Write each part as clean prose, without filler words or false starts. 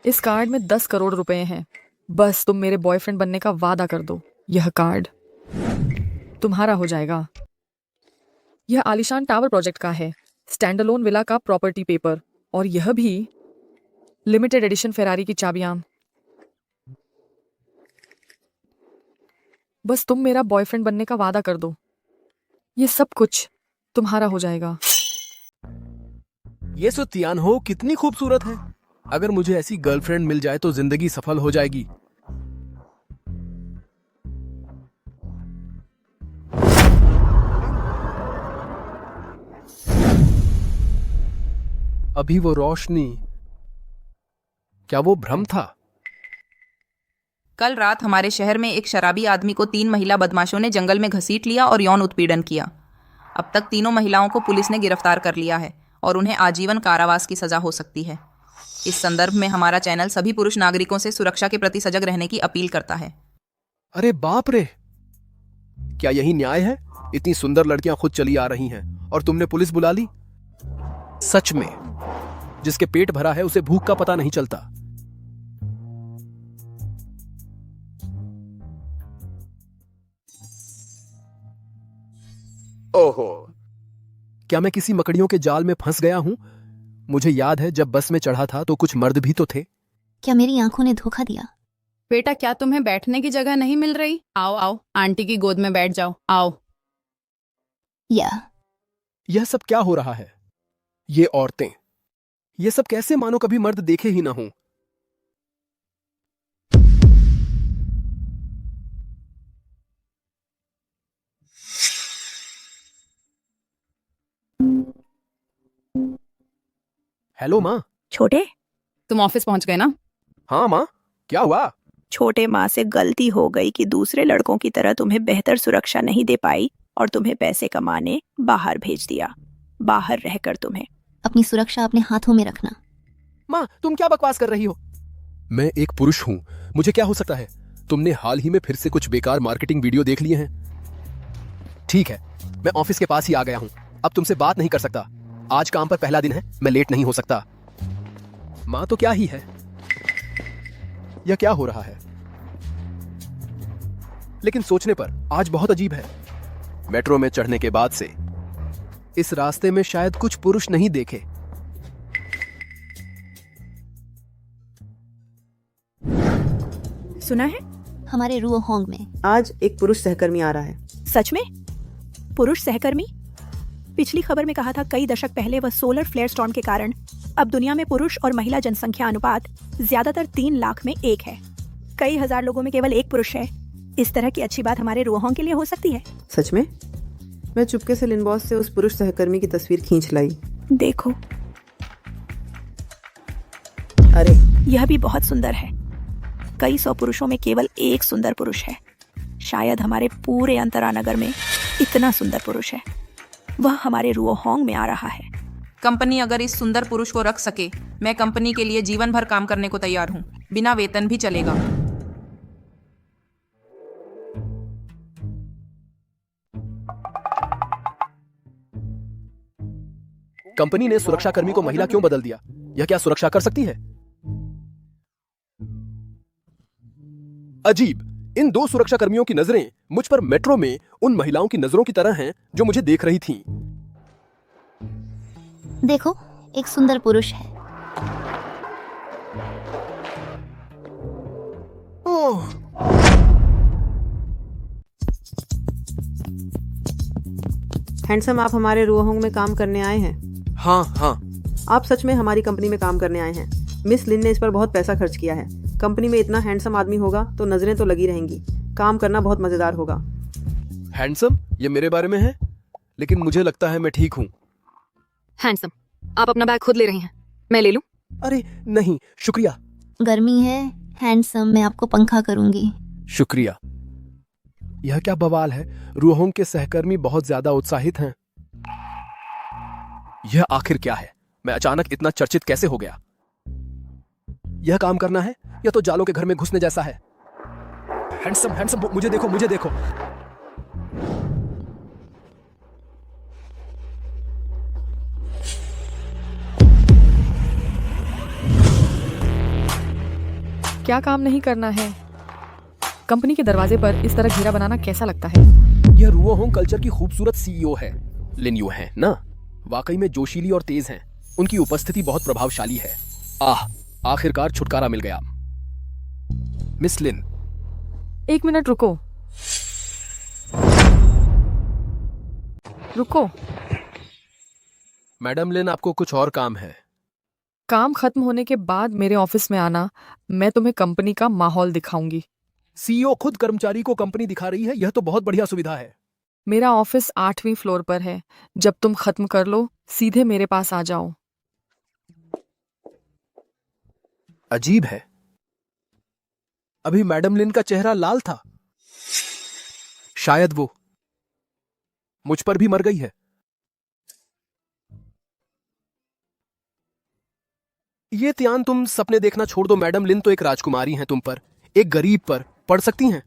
इस कार्ड में 10 करोड़ रुपए हैं। बस तुम मेरे बॉयफ्रेंड बनने का वादा कर दो। यह कार्ड तुम्हारा हो जाएगा। यह आलिशान टावर प्रोजेक्ट का है, स्टैंडअलोन विला का प्रॉपर्टी पेपर, और यह भी लिमिटेड एडिशन फेरारी की चाबियां। बस तुम मेरा बॉयफ्रेंड बनने का वादा कर दो। ये सब कुछ तुम्हारा हो जाएगा। ये सो तियान हो कितनी खूबसूरत है। अगर मुझे ऐसी गर्लफ्रेंड मिल जाए तो जिंदगी सफल हो जाएगी। अभी वो रोशनी, क्या वो भ्रम था? कल रात हमारे शहर में एक शराबी आदमी को 3 महिला बदमाशों ने जंगल में घसीट लिया और यौन उत्पीड़न किया। अब तक तीनों महिलाओं को पुलिस ने गिरफ्तार कर लिया है और उन्हें आजीवन कारावास की सजा हो सकती है। इस संदर्भ में हमारा चैनल सभी पुरुष नागरिकों से सुरक्षा के प्रति सजग रहने की अपील करता है। अरे बाप रे, क्या यही न्याय है? इतनी सुंदर लड़कियां खुद चली आ रही हैं और तुमने पुलिस बुला ली? सच में, जिसके पेट भरा है उसे भूख का पता नहीं चलता। ओहो, क्या मैं किसी मकड़ियों के जाल में फंस गया हूं? मुझे याद है जब बस में चढ़ा था तो कुछ मर्द भी तो थे। क्या मेरी आंखों ने धोखा दिया? बेटा, क्या तुम्हें बैठने की जगह नहीं मिल रही? आओ आओ, आंटी की गोद में बैठ जाओ, आओ। यह सब क्या हो रहा है? ये औरतें, ये सब कैसे मानो कभी मर्द देखे ही ना हों। हेलो माँ। छोटे, तुम ऑफिस पहुंच गए ना? हाँ माँ, क्या हुआ? छोटे माँ से गलती हो गई कि दूसरे लड़कों की तरह तुम्हें बेहतर सुरक्षा नहीं दे पाई और तुम्हें पैसे कमाने बाहर भेज दिया। बाहर रहकर तुम्हें अपनी सुरक्षा अपने हाथों में रखना। माँ, तुम क्या बकवास कर रही हो? मैं एक पुरुष हूं, मुझे क्या हो सकता है? तुमने हाल ही में फिर से कुछ बेकार मार्केटिंग वीडियो देख लिए हैं। ठीक है, मैं ऑफिस के पास ही आ गया हूं, अब तुमसे बात नहीं कर सकता। आज काम पर पहला दिन है, मैं लेट नहीं हो सकता। माँ तो क्या ही है, यह क्या हो रहा है? लेकिन सोचने पर आज बहुत अजीब है। मेट्रो में चढ़ने के बाद से इस रास्ते में शायद कुछ पुरुष नहीं देखे। सुना है हमारे रुओहोंग में आज एक पुरुष सहकर्मी आ रहा है। सच में? पुरुष सहकर्मी? पिछली खबर में कहा था कई दशक पहले वह सोलर फ्लेयर स्टॉर्म के कारण अब दुनिया में पुरुष और महिला जनसंख्या अनुपात ज्यादातर 3 लाख में 1 है। कई हजार लोगों में केवल 1 पुरुष है। इस तरह की अच्छी बात हमारे रुओहोंग के लिए हो सकती है। सच में? मैं चुपके से लिनबॉस से उस पुरुष सहकर्मी की तस्वीर खींच लाई। देखो, अरे यह भी बहुत सुंदर है। कई 100 पुरुषों में केवल 1 सुंदर पुरुष है। शायद हमारे पूरे अंतरानगर में इतना सुंदर पुरुष है। वह हमारे रुओहोंग में आ रहा है। कंपनी अगर इस सुंदर पुरुष को रख सके, मैं कंपनी के लिए जीवन भर काम करने को तैयार हूँ। बिना वेतन भी चलेगा। कंपनी ने सुरक्षाकर्मी को महिला क्यों बदल दिया? यह क्या सुरक्षा कर सकती है? अजीब, इन 2 सुरक्षाकर्मियों की नजरें मुझ पर मेट्रो में उन महिलाओं की नजरों की तरह हैं जो मुझे देख रही थीं। देखो, एक सुंदर पुरुष है। ओह, हैंडसम, आप हमारे रुओहोंग में काम करने आए हैं? हाँ हाँ। आप सच में हमारी कंपनी में काम करने आए हैं। मिस लिन ने इस पर बहुत पैसा खर्च किया है। कंपनी में इतना हैंडसम आदमी होगा तो नजरें तो लगी रहेंगी। काम करना बहुत मजेदार होगा। हैंडसम, ये मेरे बारे में है, लेकिन मुझे लगता है मैं ठीक हूँ। हैंडसम, आप अपना बैग खुद ले रही हैं, मैं ले लूं? अरे नहीं, शुक्रिया। गर्मी है हैंडसम, मैं आपको पंखा करूंगी। शुक्रिया। यह क्या बवाल है? रुओहोंग के सहकर्मी बहुत ज्यादा उत्साहित हैं। यह आखिर क्या है? मैं अचानक इतना चर्चित कैसे हो गया? यह काम करना है या तो जालों के घर में घुसने जैसा है? हैंडसम, हैंडसम, मुझे देखो, मुझे देखो। क्या काम नहीं करना है? कंपनी के दरवाजे पर इस तरह घेरा बनाना कैसा लगता है? यह रुओ होंग कल्चर की खूबसूरत सीईओ है, लिन यू है ना? वाकई में जोशीली और तेज हैं। उनकी उपस्थिति बहुत प्रभावशाली है। आखिरकार छुटकारा मिल गया। मिस लिन, 1 मिनट रुको। रुको। मैडम लिन, आपको कुछ और काम है। काम खत्म होने के बाद मेरे ऑफिस में आना, मैं तुम्हें कंपनी का माहौल दिखाऊंगी। सीईओ खुद कर्मचारी को कंपनी दिखा रही है, यह तो बहुत बढ़िया सुविधा है। मेरा ऑफिस 8वीं फ्लोर पर है। जब तुम खत्म कर लो, सीधे मेरे पास आ जाओ। अजीब है, अभी मैडम लिन का चेहरा लाल था। शायद वो मुझ पर भी मर गई है। ये त्यान, तुम सपने देखना छोड़ दो। मैडम लिन तो एक राजकुमारी हैं, तुम पर, एक गरीब पर पड़ सकती हैं।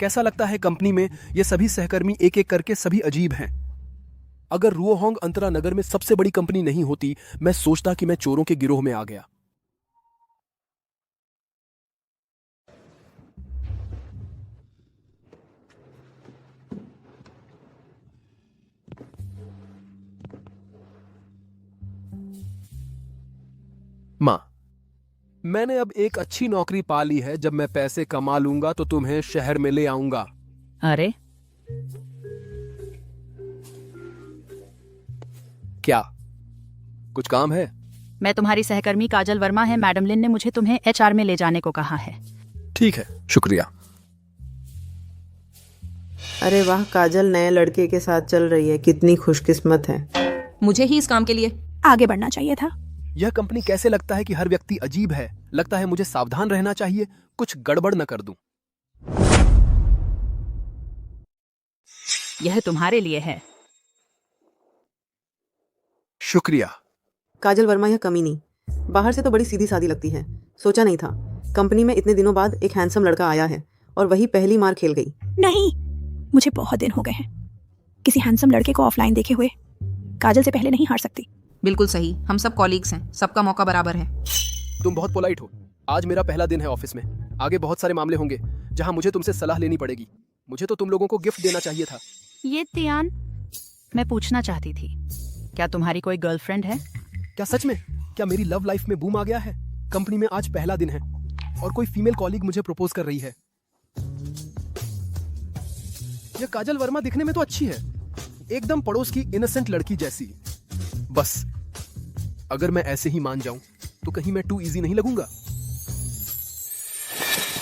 कैसा लगता है कंपनी में ये सभी सहकर्मी एक एक करके सभी अजीब हैं। अगर रुओ होंग अंतरा नगर में सबसे बड़ी कंपनी नहीं होती, मैं सोचता कि मैं चोरों के गिरोह में आ गया। मां, मैंने अब एक अच्छी नौकरी पा ली है। जब मैं पैसे कमा लूंगा तो तुम्हें शहर में ले आऊंगा। अरे क्या कुछ काम है? मैं तुम्हारी सहकर्मी काजल वर्मा है। मैडम लिन ने मुझे तुम्हें HR में ले जाने को कहा है। ठीक है, शुक्रिया। अरे वाह, काजल नए लड़के के साथ चल रही है, कितनी खुशकिस्मत है। मुझे ही इस काम के लिए आगे बढ़ना चाहिए था। यह कंपनी कैसे लगता है कि हर व्यक्ति अजीब है। लगता है मुझे सावधान रहना चाहिए, कुछ गड़बड़ न कर दूं। यह तुम्हारे लिए है। शुक्रिया। काजल वर्मा यह कमीनी बाहर से तो बड़ी सीधी सादी लगती है। सोचा नहीं था कंपनी में इतने दिनों बाद एक हैंडसम लड़का आया है और वही पहली मार खेल गई। नहीं, मुझे बहुत दिन हो गए हैं किसी हैंडसम लड़के को ऑफलाइन देखे हुए। काजल से पहले नहीं हार सकती। बिल्कुल सही, हम सब कॉलीग्स हैं, सबका मौका बराबर है। तुम बहुत पोलाइट हो। आज मेरा पहला दिन है ऑफिस में। आगे बहुत सारे मामले होंगे जहां मुझे तुमसे सलाह लेनी पड़ेगी। मुझे तो तुम लोगों को गिफ्ट देना चाहिए था। ये तियान, मैं पूछना चाहती थी, क्या तुम्हारी कोई गर्लफ्रेंड है? क्या सच में? क्या मेरी लव लाइफ में बूम आ गया है? कंपनी में आज पहला दिन है और कोई फीमेल कॉलीग मुझे प्रपोज कर रही है। यह काजल वर्मा दिखने में तो अच्छी है, एकदम पड़ोस की इनोसेंट लड़की जैसी। बस अगर मैं ऐसे ही मान जाऊं तो कहीं मैं टू इजी नहीं लगूंगा।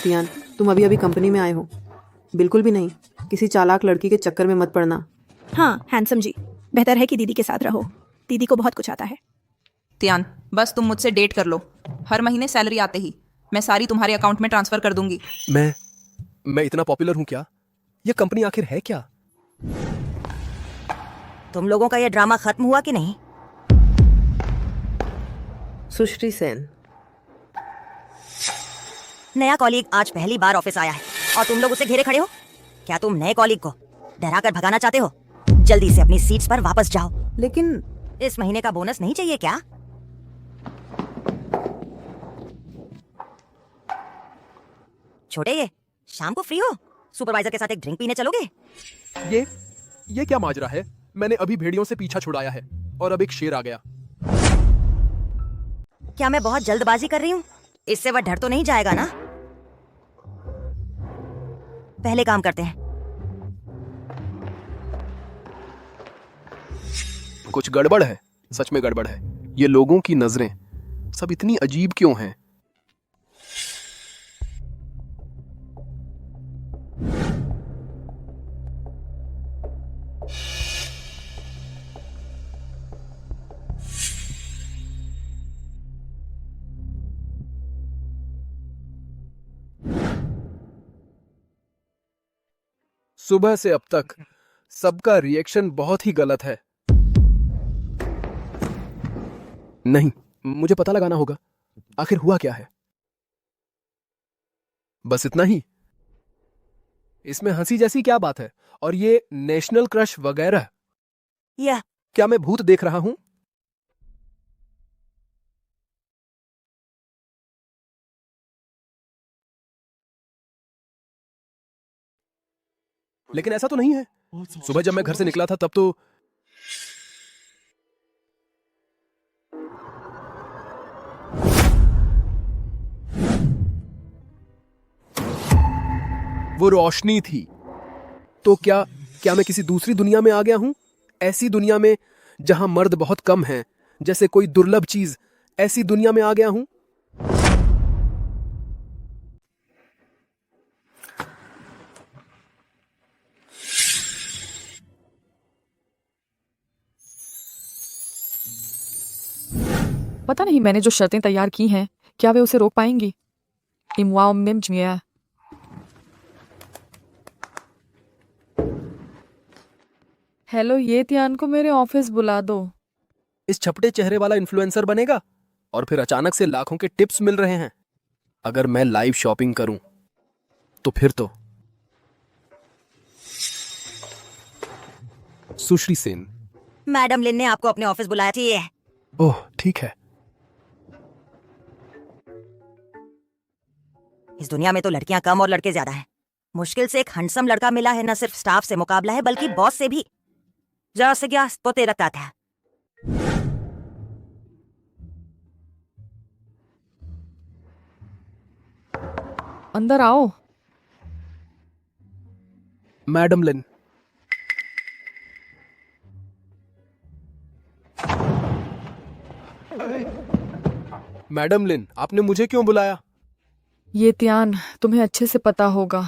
तियान, तुम अभी अभी कंपनी में आए हो, बिल्कुल भी नहीं किसी चालाक लड़की के चक्कर में मत पड़ना। हाँ हैंडसम जी, बेहतर है कि दीदी के साथ रहो। दीदी को बहुत कुछ आता है। त्यान, बस तुम मुझसे डेट कर लो। हर महीने सैलरी आते ही मैं सारी तुम्हारे अकाउंट में ट्रांसफर कर दूंगी। मैं इतना पॉपुलर हूं क्या? यह कंपनी आखिर है क्या? तुम लोगों का ये ड्रामा खत्म हुआ कि नहीं? सुश्री सेन, नया कॉलीग आज पहली बार ऑफिस आया है और तुम लोग उसे घेरे खड़े हो। क्या तुम नए कॉलीग को डराकर भगाना चाहते हो? जल्दी से अपनी सीट्स पर वापस जाओ। लेकिन इस महीने का बोनस नहीं चाहिए क्या? छोटे, ये शाम को फ्री हो? सुपरवाइजर के साथ एक ड्रिंक पीने चलोगे? ये क्या माजरा है? मैंने अभी भेड़ियों से पीछा छुड़ाया है और अब एक शेर आ गया। क्या मैं बहुत जल्दबाजी कर रही हूँ? इससे वह डर तो नहीं जाएगा ना? पहले काम करते हैं। कुछ गड़बड़ है, सच में गड़बड़ है। ये लोगों की नजरें सब इतनी अजीब क्यों हैं? सुबह से अब तक सबका रिएक्शन बहुत ही गलत है। नहीं, मुझे पता लगाना होगा आखिर हुआ क्या है। बस इतना ही। इसमें हंसी जैसी क्या बात है? और ये नेशनल क्रश वगैरह? यह क्या मैं भूत देख रहा हूं? लेकिन ऐसा तो नहीं है। सुबह जब मैं घर से निकला था तब तो वो रोशनी थी। तो क्या क्या मैं किसी दूसरी दुनिया में आ गया हूं? ऐसी दुनिया में जहां मर्द बहुत कम हैं, जैसे कोई दुर्लभ चीज, ऐसी दुनिया में आ गया हूं? पता नहीं मैंने जो शर्तें तैयार की हैं क्या वे उसे रोक पाएंगी। इम्वामिया हेलो, ये त्यान को मेरे ऑफिस बुला दो। इस छपटे चेहरे वाला इन्फ्लुएंसर बनेगा और फिर अचानक से लाखों के टिप्स मिल रहे हैं। अगर मैं लाइव शॉपिंग करूं तो फिर तो। सुश्री सेन। मैडम लिन ने आपको अपने ऑफिस बुलाया थी। ये ओह ठीक है। इस दुनिया में तो लड़कियां कम और लड़के ज्यादा हैं। मुश्किल से एक हैंडसम लड़का मिला है। न सिर्फ स्टाफ से मुकाबला है बल्कि बॉस से भी। जरा से क्या पोते रखता था। अंदर आओ। मैडम लिन। मैडम लिन, आपने मुझे क्यों बुलाया? ये त्यान, तुम्हें अच्छे से पता होगा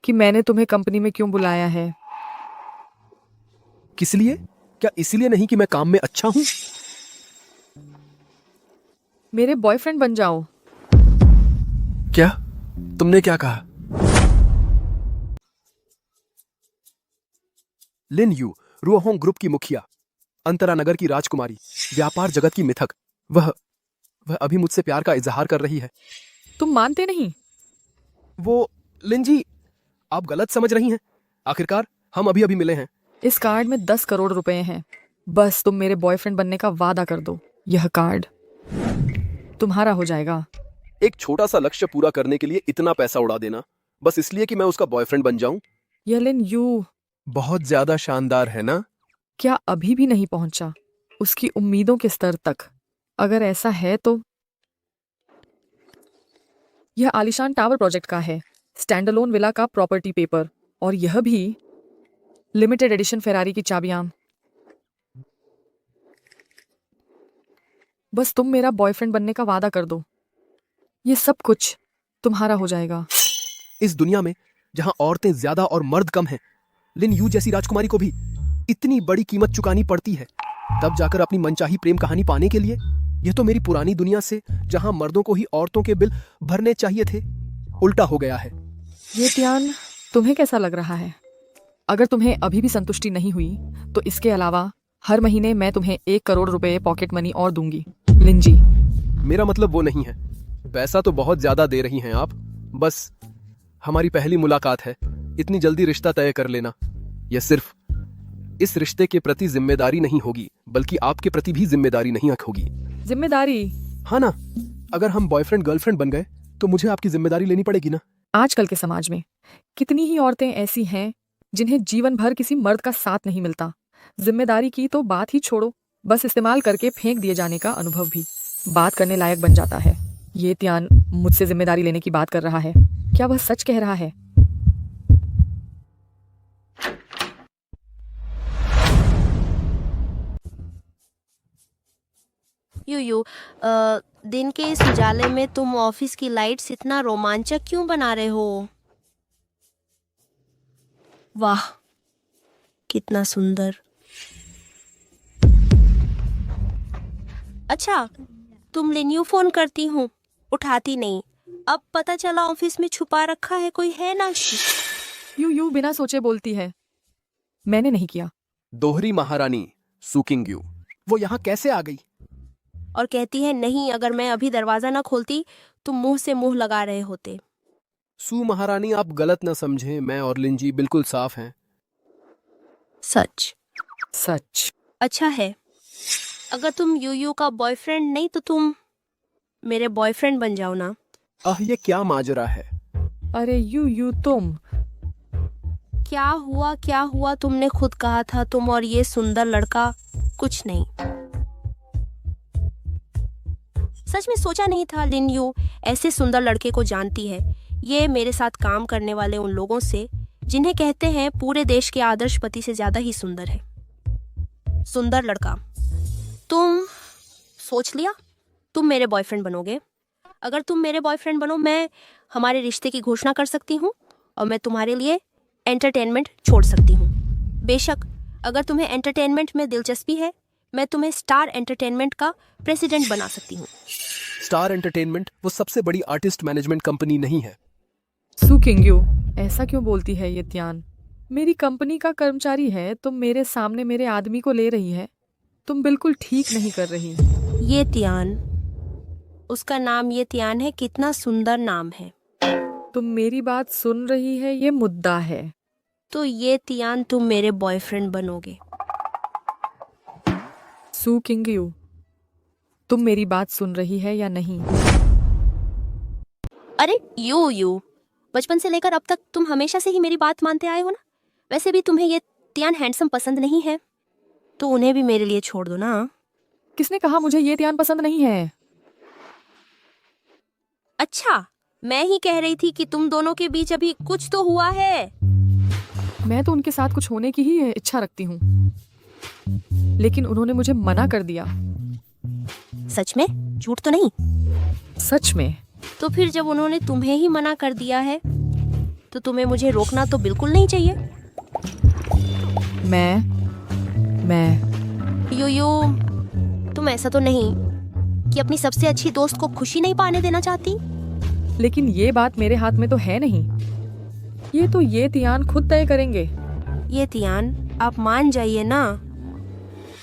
कि मैंने तुम्हें कंपनी में क्यों बुलाया है। किस लिए? क्या इसलिए नहीं कि मैं काम में अच्छा हूं? मेरे बॉयफ्रेंड बन जाओ। क्या? तुमने क्या कहा? लिन यू, रुओहोंग ग्रुप की मुखिया, अंतरा नगर की राजकुमारी, व्यापार जगत की मिथक। वह अभी मुझसे प्यार का इजहार कर रही है। तुम मानते नहीं? वो लिन जी, आप गलत समझ रही हैं। आखिरकार हम अभी अभी मिले हैं। इस कार्ड में 10 करोड़ रुपए हैं। बस तुम मेरे बॉयफ्रेंड बनने का वादा कर दो, यह कार्ड तुम्हारा हो जाएगा। एक छोटा सा लक्ष्य पूरा करने के लिए इतना पैसा उड़ा देना, बस इसलिए कि मैं उसका बॉयफ्रेंड बन जाऊं? यह लिन यू बहुत ज्यादा शानदार है ना? क्या अभी भी नहीं पहुंचा उसकी उम्मीदों के स्तर तक? अगर ऐसा है तो यह आलिशान टावर प्रोजेक्ट का है, स्टैंडअलोन विला का प्रॉपर्टी पेपर, और यह भी लिमिटेड एडिशन फेरारी की चाबियां। बस तुम मेरा बॉयफ्रेंड बनने का वादा कर दो, ये सब कुछ तुम्हारा हो जाएगा। इस दुनिया में जहां औरतें ज्यादा और मर्द कम हैं, लिन यू जैसी राजकुमारी को भी इतनी बड़ी कीमत चुकानी पड़ती है, तब जाकर अपनी मनचाही प्रेम कहानी पाने के लिए। यह तो मेरी पुरानी दुनिया से, जहां मर्दों को ही औरतों के बिल भरने चाहिए थे, उल्टा हो गया है। ये त्यान, तुम्हें कैसा लग रहा है? अगर तुम्हें अभी भी संतुष्टि नहीं हुई तो इसके अलावा हर महीने मैं तुम्हें 1 करोड़ रुपए पॉकेट मनी और दूंगी। लिंजी। मेरा मतलब वो नहीं है। पैसा तो बहुत ज्यादा दे रही हैं आप। बस हमारी पहली मुलाकात है, इतनी जल्दी रिश्ता तय कर लेना, यह सिर्फ इस रिश्ते के प्रति जिम्मेदारी नहीं होगी, बल्कि आपके प्रति भी जिम्मेदारी नहीं होगी। जिम्मेदारी? हाँ ना, अगर हम बॉयफ्रेंड गर्लफ्रेंड बन गए तो मुझे आपकी जिम्मेदारी लेनी पड़ेगी ना। आजकल के समाज में कितनी ही औरतें ऐसी हैं जिन्हें जीवन भर किसी मर्द का साथ नहीं मिलता। जिम्मेदारी की तो बात ही छोड़ो, बस इस्तेमाल करके फेंक दिए जाने का अनुभव भी बात करने लायक बन जाता है। ये त्यान मुझसे जिम्मेदारी लेने की बात कर रहा है, क्या वह सच कह रहा है? दिन के इस उजाले में तुम ऑफिस की लाइट्स इतना रोमांचक क्यों बना रहे हो? वाह, कितना सुंदर। अच्छा, तुम लिन्यू फोन करती हूँ, उठाती नहीं। अब पता चला ऑफिस में छुपा रखा है कोई, है ना? यू बिना सोचे बोलती है। मैंने नहीं किया। दोहरी महारानी सुकिंग यू, वो यहाँ कैसे आ गई? और कहती है नहीं, अगर मैं अभी दरवाजा ना खोलती तुम मुंह से मुंह लगा रहे होते। सू महारानी, आप गलत न समझें, मैं और लिंजी बिल्कुल साफ हैं। सच। सच। अच्छा है, अगर तुम यूयू का बॉयफ्रेंड नहीं तो तुम मेरे बॉयफ्रेंड बन जाओ ना। ये क्या माजरा है? अरे यू तुम। क्या हुआ, तुमने खुद कहा था तुम और ये सुंदर लड़का। कुछ नहीं, सच में सोचा नहीं था लिन यू ऐसे सुंदर लड़के को जानती है। ये मेरे साथ काम करने वाले उन लोगों से जिन्हें कहते हैं पूरे देश के आदर्श पति से ज्यादा ही सुंदर है। सुंदर लड़का, तुम सोच लिया तुम मेरे बॉयफ्रेंड बनोगे। अगर तुम मेरे बॉयफ्रेंड बनो, मैं हमारे रिश्ते की घोषणा कर सकती हूँ और मैं तुम्हारे लिए एंटरटेनमेंट छोड़ सकती हूँ। बेशक अगर तुम्हें एंटरटेनमेंट में दिलचस्पी है, मैं तुम्हें स्टार एंटरटेनमेंट का प्रेसिडेंट बना सकती हूँ। स्टार एंटरटेनमेंट वो सबसे बड़ी आर्टिस्ट मैनेजमेंट कंपनी नहीं है। सू किंग्यू, ऐसा क्यों बोलती है ये त्यान? मेरी कंपनी का कर्मचारी है, तुम मेरे सामने मेरे आदमी को ले रही है। तुम बिल्कुल ठीक नहीं कर रही। ये त्यान, उसका नाम ये त्यान है। कितना सुंदर नाम है। तुम मेरी बात सुन रही है, ये मुद्दा है। तो ये त्यान तुम मेरे बॉयफ्रेंड बनोगे। सू किंग्यू, तुम मेरी बात सुन रही है या नहीं? अरे यू बचपन से लेकर अब तक तुम हमेशा से ही मेरी बात मानते आए हो ना। वैसे भी तुम्हें ये त्यान हैंडसम पसंद नहीं है, तो उन्हें भी मेरे लिए छोड़ दो ना। किसने कहा मुझे ये त्यान पसंद नहीं है? अच्छा, मैं ही कह रही थी कि तुम दोनों के बीच अभी कुछ तो हुआ है। मैं तो उनके साथ कुछ होने की ही इच्छा रखती हूँ, लेकिन उन्होंने मुझे मना कर दिया। सच में? झूठ तो नहीं? सच में। तो फिर जब उन्होंने तुम्हें ही मना कर दिया है, तो तुम्हें मुझे रोकना तो बिल्कुल नहीं चाहिए। मैं यो तुम ऐसा तो नहीं कि अपनी सबसे अच्छी दोस्त को खुशी नहीं पाने देना चाहती? लेकिन ये बात मेरे हाथ में तो है नहीं। ये तो ये तियान खुद तय करेंगे। ये तियान, आप मान जाइए ना।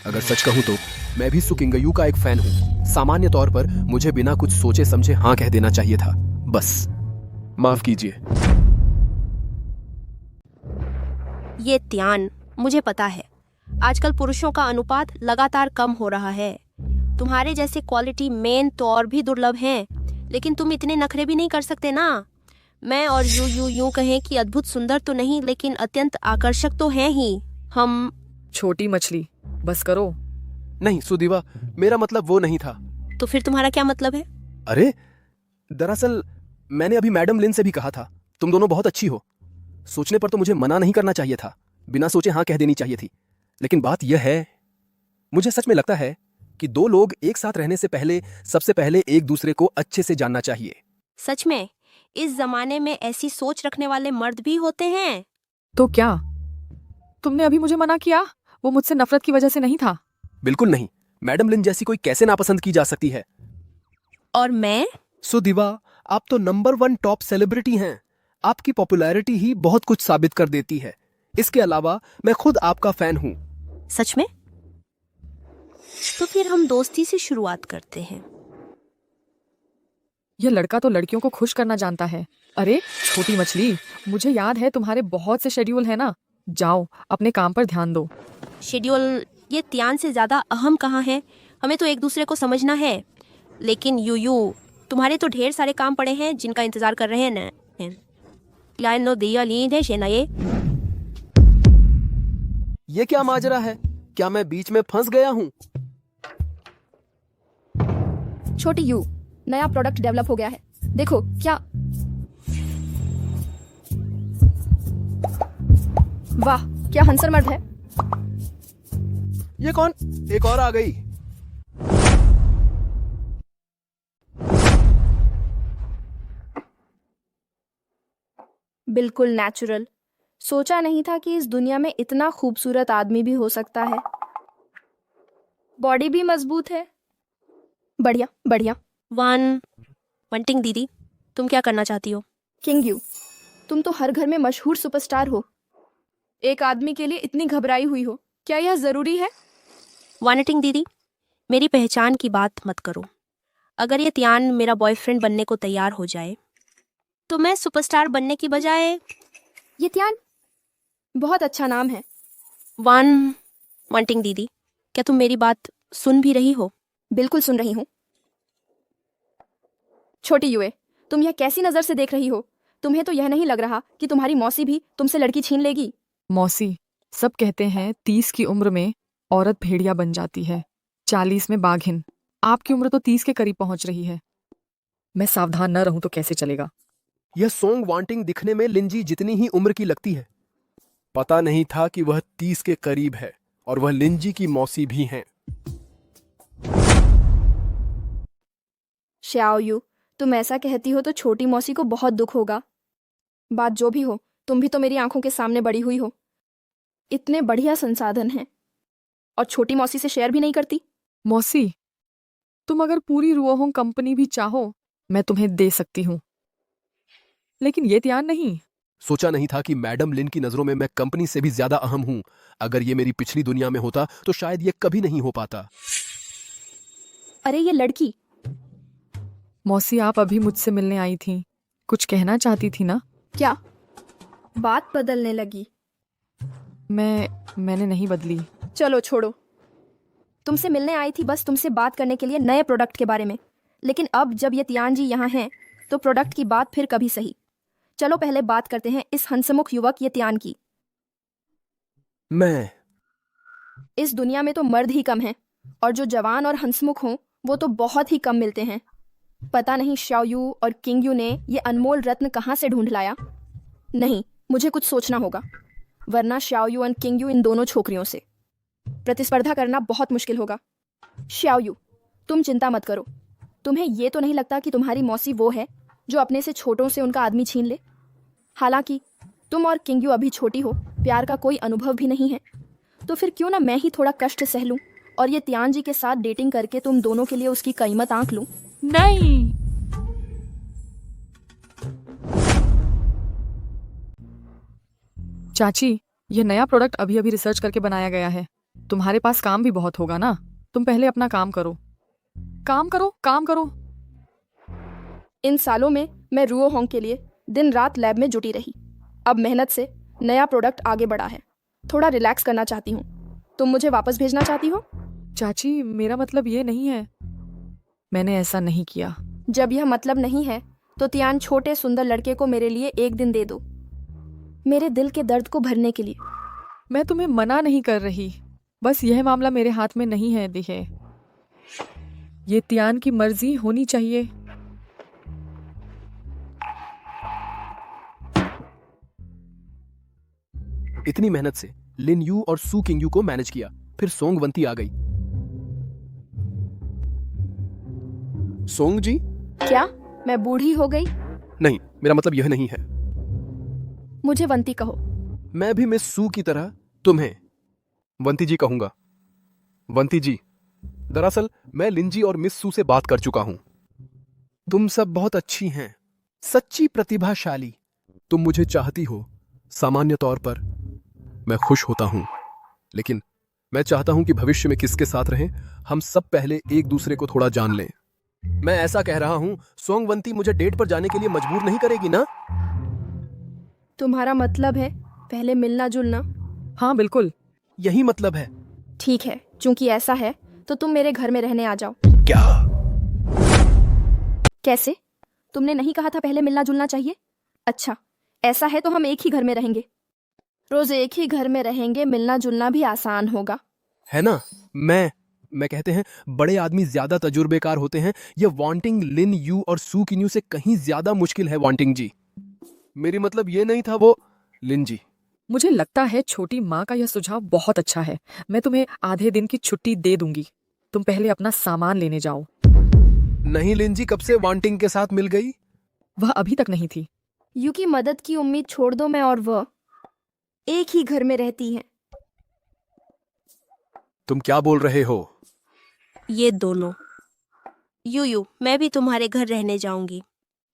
अगर सच कहूँ तो मैं भी सुकिंगयू का एक फैन हूँ। सामान्य तौर पर मुझे बिना कुछ सोचे समझे हाँ कह देना चाहिए था, बस माफ कीजिए। ये त्यान, मुझे पता है आजकल पुरुषों का अनुपात लगातार कम हो रहा है। तुम्हारे जैसे क्वालिटी मेन तो और भी दुर्लभ हैं, लेकिन तुम इतने नखरे भी नहीं कर सकते ना। मैं और यूं कहें कि अद्भुत सुंदर तो नहीं, लेकिन अत्यंत आकर्षक तो हैं ही हम। छोटी मछली, बस करो। नहीं सुदीवा, मेरा मतलब वो नहीं था। तो फिर तुम्हारा क्या मतलब है? अरे दरअसल मैंने अभी मैडम लिन से भी कहा था, तुम दोनों बहुत अच्छी हो। सोचने पर तो मुझे मना नहीं करना चाहिए था, बिना सोचे हाँ कह देनी चाहिए थी। लेकिन बात यह है, मुझे सच में लगता है कि दो लोग एक साथ रहने से पहले सबसे पहले एक दूसरे को अच्छे से जानना चाहिए। सच में इस जमाने में ऐसी सोच रखने वाले मर्द भी होते हैं। तो क्या तुमने अभी मुझे मना किया? वो मुझसे नफरत की वजह से नहीं था। बिल्कुल नहीं। मैडम लिन जैसी कोई कैसे नापसंद की जा सकती है? और मैं? सुदीवा, आप तो नंबर 1 टॉप सेलिब्रिटी हैं। आपकी पॉपुलैरिटी ही बहुत कुछ साबित कर देती है। इसके अलावा मैं खुद आपका फैन हूँ। सच में? तो फिर हम दोस्ती से शुरुआत करते हैं। यह लड़का तो लड़कियों को खुश करना जानता है। अरे छोटी मछली, मुझे याद है तुम्हारे बहुत से शेड्यूल है ना। जाओ अपने काम पर ध्यान दो। शेड्यूल ये त्यान से ज्यादा अहम कहाँ है? हमें तो एक दूसरे को समझना है। लेकिन यूयू, तुम्हारे तो ढेर सारे काम पड़े हैं जिनका इंतजार कर रहे हैं ना। ये क्या माजरा है? क्या मैं बीच में फंस गया हूँ? छोटी यू, नया प्रोडक्ट डेवलप हो गया है, देखो क्या। वाह, क्या हंसर मर्द है। ये कौन? एक और आ गई। बिल्कुल नेचुरल। सोचा नहीं था कि इस दुनिया में इतना खूबसूरत आदमी भी हो सकता है। बॉडी भी मजबूत है। बढ़िया बढ़िया। वंटिंग दीदी, तुम क्या करना चाहती हो? किंग यू, तुम तो हर घर में मशहूर सुपरस्टार हो। एक आदमी के लिए इतनी घबराई हुई हो, क्या यह जरूरी है? वानिटिंग दीदी, मेरी पहचान की बात मत करो। अगर ये त्यान मेरा बॉयफ्रेंड बनने को तैयार हो जाए, तो मैं सुपरस्टार बनने की बजाय। ये त्यान बहुत अच्छा नाम है। वांटिंग दीदी, क्या तुम मेरी बात सुन भी रही हो? बिल्कुल सुन रही हूँ। छोटी युए, तुम यह कैसी नजर से देख रही हो? तुम्हें तो यह नहीं लग रहा कि तुम्हारी मौसी भी तुमसे लड़की छीन लेगी? मौसी, सब कहते हैं 30 की उम्र में औरत भेड़िया बन जाती है, 40 में बाघिन। आपकी उम्र तो 30 के करीब पहुंच रही है। मैं सावधान न रहूं तो कैसे चलेगा? यह सोंग वांटिंग दिखने में लिंजी जितनी ही उम्र की लगती है। पता नहीं था कि वह 30 के करीब है और वह लिंजी की मौसी भी हैं। श्याओयू, तुम ऐसा कहती हो तो छोटी मौसी को बहुत दुख होगा। बात जो भी हो, तुम भी तो मेरी आंखों के सामने बड़ी हुई हो। इतने बढ़िया संसाधन हैं और छोटी मौसी से शेयर भी नहीं करती। मौसी, तुम अगर पूरी रुओहोंग कंपनी भी चाहो, मैं तुम्हें दे सकती हूँ, लेकिन ये त्यान नहीं। सोचा नहीं था कि मैडम लिन की नजरों में मैं कंपनी से भी ज्यादा अहम हूं। अगर ये मेरी पिछली दुनिया में होता तो शायद ये कभी नहीं हो पाता। अरे ये लड़की। मौसी, आप अभी मुझसे मिलने आई थी, कुछ कहना चाहती थी ना? क्या बात बदलने लगी? मैंने नहीं बदली। चलो छोड़ो। तुमसे मिलने आई थी बस तुमसे बात करने के लिए नए प्रोडक्ट के बारे में। लेकिन अब जब ये तियान जी यहाँ हैं तो प्रोडक्ट की बात फिर कभी सही। चलो पहले बात करते हैं इस हंसमुख युवक ये तियान की। मैं इस दुनिया में तो मर्द ही कम हैं और जो जवान और हंसमुख हों वो तो बहुत ही कम मिलते हैं। पता नहीं श्याओयू और किंगयू ने ये अनमोल रत्न कहाँ से ढूंढ लाया। नहीं, मुझे कुछ सोचना होगा, वरना श्याओयू और किंगयू इन दोनों छोकरियों से प्रतिस्पर्धा करना बहुत मुश्किल होगा। श्याओयू, तुम चिंता मत करो। तुम्हें ये तो नहीं लगता कि तुम्हारी मौसी वो है जो अपने से छोटों से उनका आदमी छीन ले? हालांकि तुम और किंगयू अभी छोटी हो, प्यार का कोई अनुभव भी नहीं है, तो फिर क्यों ना मैं ही थोड़ा कष्ट सह लूं और ये तियान जी के साथ डेटिंग करके तुम दोनों के लिए उसकी कीमत आंक लूं। नहीं। चाची, यह नया प्रोडक्ट अभी अभी रिसर्च करके बनाया गया है। तुम्हारे पास काम भी बहुत होगा ना, तुम पहले अपना काम करो। काम करो, काम करो। इन सालों में मैं रुओहोंग के लिए दिन रात लैब में जुटी रही। अब मेहनत से नया प्रोडक्ट आगे बढ़ा है, थोड़ा रिलैक्स करना चाहती हूँ। तुम मुझे वापस भेजना चाहती हो? चाची, मेरा मतलब ये नहीं है, मैंने ऐसा नहीं किया। जब यह मतलब नहीं है तो तियान छोटे सुंदर लड़के को मेरे लिए एक दिन दे दो, मेरे दिल के दर्द को भरने के लिए। मैं तुम्हें मना नहीं कर रही, बस यह मामला मेरे हाथ में नहीं है। दिखे, ये तियान की मर्जी होनी चाहिए। इतनी मेहनत से लिन यू और सू किंग यू को मैनेज किया, फिर सोंगवंती आ गई। सोंग जी? क्या मैं बूढ़ी हो गई? नहीं, मेरा मतलब यह नहीं है। मुझे वंती कहो। मैं भी मिस सू की तरह तुम्हें वंती जी कहूंगा। वंती जी, दरअसल मैं लिंजी और मिस सू से बात कर चुका हूं। तुम सब बहुत अच्छी हैं, सच्ची प्रतिभाशाली। तुम मुझे चाहती हो। सामान्य तौर पर मैं खुश होता हूं, लेकिन मैं चाहता हूं कि भविष्य में किसके साथ रहें, हम सब पहले एक दूसरे को थोड़ा जान लें। मैं ऐसा कह रहा हूं, सोंगवंती मुझे डेट पर जाने के लिए मजबूर नहीं करेगी ना? तुम्हारा मतलब है पहले मिलना जुलना? हाँ बिल्कुल, यही मतलब है। ठीक है, चूंकि ऐसा है तो तुम मेरे घर में रहने आ जाओ। क्या? कैसे? तुमने नहीं कहा था पहले मिलना जुलना चाहिए? अच्छा, ऐसा है तो हम एक ही घर में रहेंगे। रोज एक ही घर में रहेंगे, मिलना जुलना भी आसान होगा, है ना? मैं कहते हैं बड़े आदमी ज्यादा तजुर्बेकार होते हैं। ये वांटिंग लिन यू और सू किन्यू से कहीं ज्यादा मुश्किल है। वांटिंग जी, मेरी मतलब ये नहीं था। वो लिन जी, मुझे लगता है छोटी माँ का यह सुझाव बहुत अच्छा है। मैं तुम्हें आधे दिन की छुट्टी दे दूंगी, तुम पहले अपना सामान लेने जाओ। नहीं लिन जी, कब से वांटिंग के साथ मिल गई? वह अभी तक नहीं थी। यू की मदद की उम्मीद छोड़ दो। मैं और वह एक ही घर में रहती हैं। तुम क्या बोल रहे हो? ये दोनों। यू, मैं भी तुम्हारे घर रहने जाऊंगी।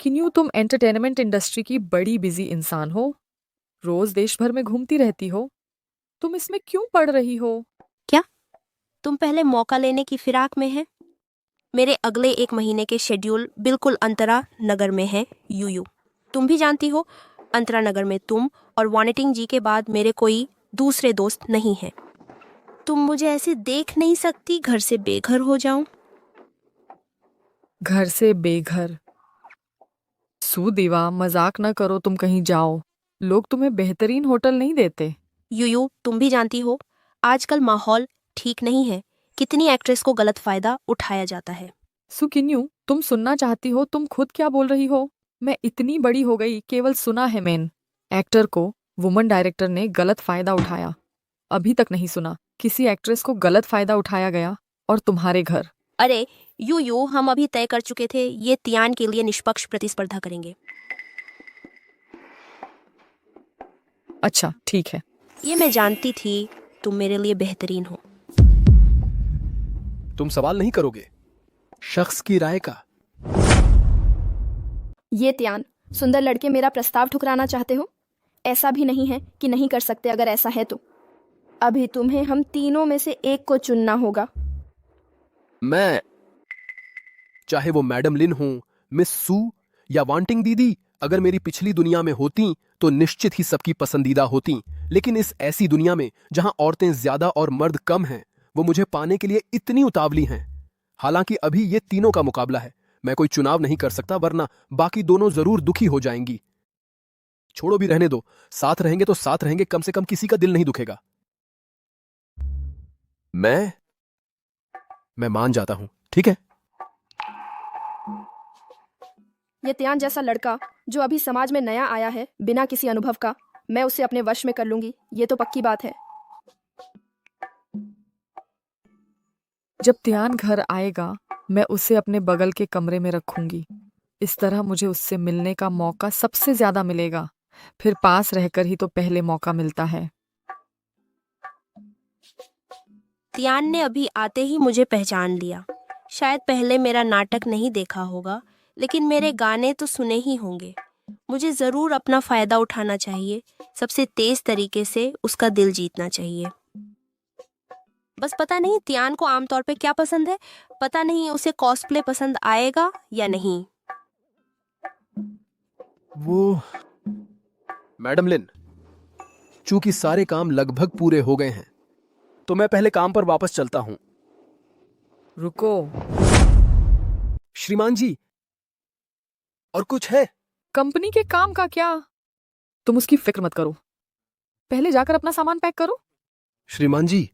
किन्यू, तुम एंटरटेनमेंट इंडस्ट्री की बड़ी बिजी इंसान हो, रोज देश भर में घूमती रहती हो, तुम इसमें क्यों पड़ रही हो? क्या तुम पहले मौका लेने की फिराक में है? मेरे अगले 1 महीने के शेड्यूल बिल्कुल अंतरा नगर में है। यू, तुम भी जानती हो, अंतरा नगर में तुम और वानिटिंग जी के बाद मेरे कोई दूसरे दोस्त नहीं हैं। तुम मुझे ऐसे देख नहीं सकती, घर से बेघर हो जाऊं? घर से बेघर? सुदीवा, मजाक न करो, तुम कहीं जाओ। लोग तुम्हें बेहतरीन होटल नहीं देते। यूयू, तुम भी जानती हो आजकल माहौल ठीक नहीं है। कितनी एक्ट्रेस को गलत फायदा उठाया जाता है। सुकिन्यू, तुम सुनना चाहती हो? तुम खुद क्या बोल रही हो? मैं इतनी बड़ी हो गई, केवल सुना है। मेन एक्टर को वुमन डायरेक्टर ने गलत फायदा उठाया। अभी तक नहीं सुना किसी एक्ट्रेस को गलत फायदा उठाया गया। और तुम्हारे घर? अरे यूयू, हम अभी तय कर चुके थे, ये तियान के लिए निष्पक्ष प्रतिस्पर्धा करेंगे। अच्छा ठीक है। ये मैं जानती थी तुम मेरे लिए बेहतरीन हो। तुम सवाल नहीं करोगे शख्स की राय का? ये त्यान, सुंदर लड़के मेरा प्रस्ताव ठुकराना चाहते हो? ऐसा भी नहीं है कि नहीं कर सकते। अगर ऐसा है तो अभी तुम्हें हम तीनों में से एक को चुनना होगा। मैं, चाहे वो मैडम लिन हो, मिस सू या वांटिंग दीदी, अगर मेरी पिछली दुनिया में होती तो निश्चित ही सबकी पसंदीदा होती। लेकिन इस ऐसी दुनिया में जहां औरतें ज्यादा और मर्द कम हैं, वो मुझे पाने के लिए इतनी उतावली हैं। हालांकि अभी ये तीनों का मुकाबला है, मैं कोई चुनाव नहीं कर सकता, वरना बाकी दोनों जरूर दुखी हो जाएंगी। छोड़ो भी, रहने दो। साथ रहेंगे तो साथ रहेंगे, कम से कम किसी का दिल नहीं दुखेगा। मैं मान जाता हूं, ठीक है? ये त्यान जैसा लड़का जो अभी समाज में नया आया है, बिना किसी अनुभव का, मैं उसे अपने वश में कर लूंगी। ये तो पक्की बात है। जब त्यान घर आएगा, मैं उसे अपने बगल के कमरे में रखूंगी। इस तरह मुझे उससे मिलने का मौका सबसे ज्यादा मिलेगा। फिर पास रहकर ही तो पहले मौका मिलता है। तियान ने अभी आते ही मुझे पहचान लिया। शायद पहले मेरा नाटक नहीं देखा होगा, लेकिन मेरे गाने तो सुने ही होंगे। मुझे जरूर अपना फायदा उठाना चाहिए, सबसे तेज तरीके से उसका दिल जीतना चाहिए। बस पता नहीं तियान को आमतौर पे क्या पसंद है। पता नहीं उसे कॉस्प्ले पसंद आएगा या नहीं। वो मैडम लिन, चूंकि सारे काम लगभग पूरे हो गए हैं, तो मैं पहले काम पर वापस चलता हूं। रुको श्रीमान जी, और कुछ है? कंपनी के काम का क्या? तुम उसकी फिक्र मत करो, पहले जाकर अपना सामान पैक करो। श्रीमान जी,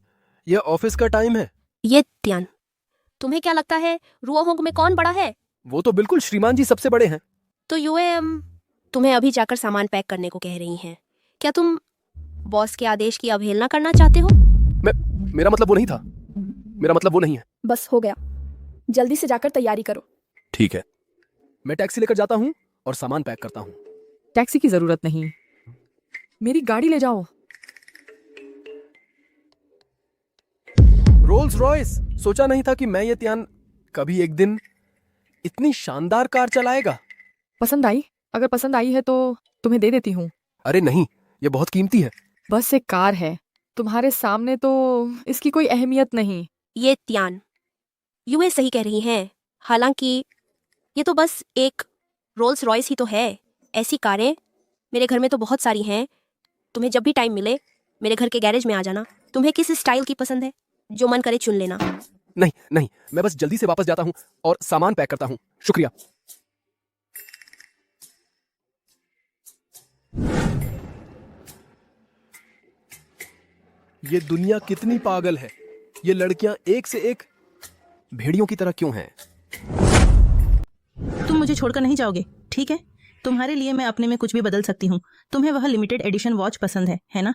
यह ऑफिस का टाइम है। ये त्यान, तुम्हें क्या लगता है रुओहोंग में कौन बड़ा है? वो तो बिल्कुल श्रीमान जी सबसे बड़े हैं। तो यूए तुम्हें अभी जाकर सामान पैक करने को कह रही हैं। क्या तुम बॉस के आदेश की अवहेलना करना चाहते हो? मेरा मतलब वो नहीं था। मेरा मतलब वो नहीं है। बस हो गया, जल्दी से जाकर तैयारी करो। ठीक है, मैं टैक्सी लेकर जाता हूं और सामान पैक करता हूं। टैक्सी की जरूरत नहीं, मेरी गाड़ी ले जाओ। रोल्स रॉयस, सोचा नहीं था कि मैं ये त्यान कभी एक दिन इतनी शानदार कार चलाएगा। पसंद आई? अगर पसंद आई है तो तुम्हें दे देती हूँ। अरे नहीं, ये बहुत कीमती है। बस एक कार है, तुम्हारे सामने तो इसकी कोई अहमियत नहीं। ये त्यान, यूए सही कह रही हैं। हालांकि ये तो बस एक रोल्स रॉयस ही तो है। ऐसी कारें मेरे घर में तो बहुत सारी हैं। तुम्हें जब भी टाइम मिले मेरे घर के गैरेज में आ जाना। तुम्हें किस स्टाइल की पसंद है, जो मन करे चुन लेना। नहीं नहीं, मैं बस जल्दी से वापस जाता हूं और सामान पैक करता हूं। शुक्रिया। ये दुनिया कितनी पागल है। ये लड़कियां एक से एक भेड़ियों की तरह क्यों हैं? तुम मुझे छोड़कर नहीं जाओगे, ठीक है? तुम्हारे लिए मैं अपने में कुछ भी बदल सकती हूँ। तुम्हें वह लिमिटेड एडिशन वॉच पसंद है ना?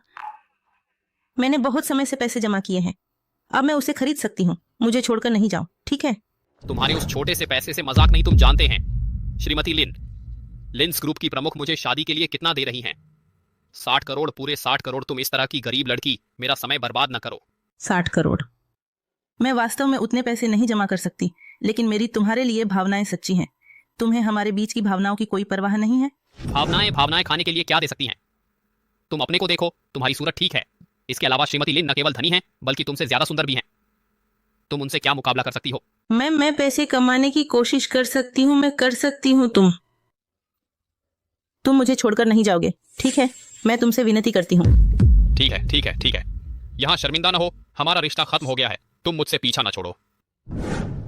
मैंने बहुत समय से पैसे जमा किए हैं, अब मैं उसे खरीद सकती हूँ। मुझे छोड़कर नहीं जाओ, ठीक है? तुम्हारे उस छोटे से पैसे से मजाक नहीं, तुम जानते हैं श्रीमती लिन, लिंस ग्रुप की प्रमुख मुझे शादी के लिए कितना दे रही हैं? 60 करोड़, पूरे 60 करोड़। तुम इस तरह की गरीब लड़की, मेरा समय बर्बाद न करो। 60 करोड़? मैं वास्तव में उतने पैसे नहीं जमा कर सकती, लेकिन मेरी तुम्हारे लिए भावनाएं सच्ची हैं। तुम्हें हमारे बीच की भावनाओं की कोई परवाह नहीं है? भावनाएं खाने के लिए क्या दे सकती हैं? तुम अपने को देखो, तुम्हारी सूरत ठीक है। इसके अलावा श्रीमती लिन न केवल धनी हैं, बल्कि तुमसे ज्यादा सुंदर भी हैं। तुम उनसे क्या मुकाबला कर सकती हो? मैं पैसे कमाने की कोशिश कर सकती हूँ, मैं कर सकती हूँ। तुम मुझे छोड़कर नहीं जाओगे, ठीक है? मैं तुमसे विनती करती हूँ। ठीक है। यहाँ शर्मिंदा न हो, हमारा रिश्ता खत्म हो गया है। तुम मुझसे पीछा न छोड़ो।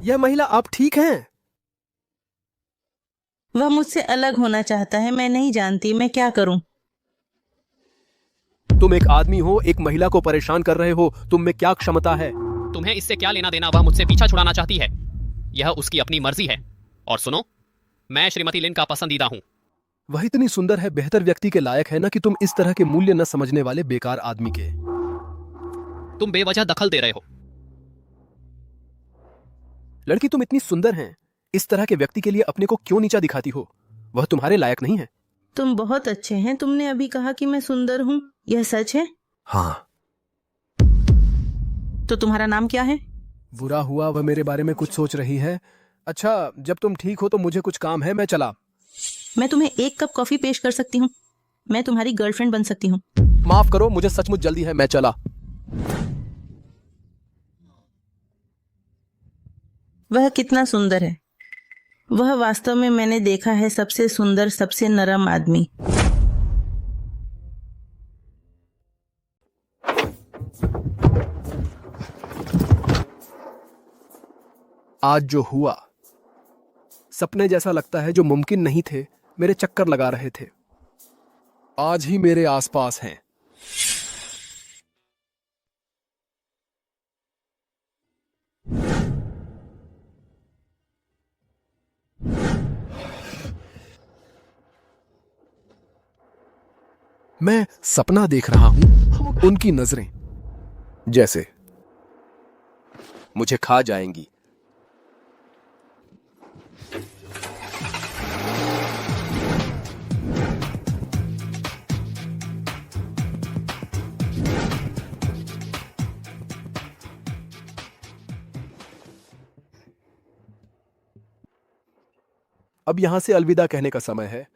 यह महिला, आप ठीक हैं? वह मुझसे अलग होना चाहता है। मैं नहीं जानती मैं क्या करूं। तुम एक आदमी हो, एक महिला को परेशान कर रहे हो, तुम में क्या क्षमता है? तुम्हें इससे क्या लेना देना? वह मुझसे पीछा छुड़ाना चाहती है, यह उसकी अपनी मर्जी है। और सुनो, मैं श्रीमती लिन का पसंदीदा हूँ। वह इतनी सुंदर है, बेहतर व्यक्ति के लायक है ना कि तुम इस तरह के मूल्य न समझने वाले बेकार आदमी के। तुम बेवजह दखल दे रहे हो। लड़की, तुम इतनी सुंदर हैं, इस तरह के व्यक्ति के लिए अपने को क्यों नीचा दिखाती हो? वह तुम्हारे लायक नहीं है। तुम बहुत अच्छे हैं। तुमने अभी कहा कि मैं सुंदर हूँ, यह सच है? हाँ। तो तुम्हारा नाम क्या है? बुरा हुआ वह मेरे बारे में कुछ सोच रही है। अच्छा, जब तुम ठीक हो तो मुझे कुछ काम है, मैं चला। मैं तुम्हें एक कप कॉफी पेश कर सकती हूँ। मैं तुम्हारी गर्लफ्रेंड बन सकती हूँ। माफ करो, मुझे सचमुच जल्दी है, मैं चला। वह कितना सुंदर है। वह वास्तव में मैंने देखा है सबसे सुंदर, सबसे नरम आदमी। आज जो हुआ सपने जैसा लगता है, जो मुमकिन नहीं थे, मेरे चक्कर लगा रहे थे, आज ही मेरे आसपास हैं। मैं सपना देख रहा हूं, उनकी नजरें जैसे मुझे खा जाएंगी। अब यहां से अलविदा कहने का समय है।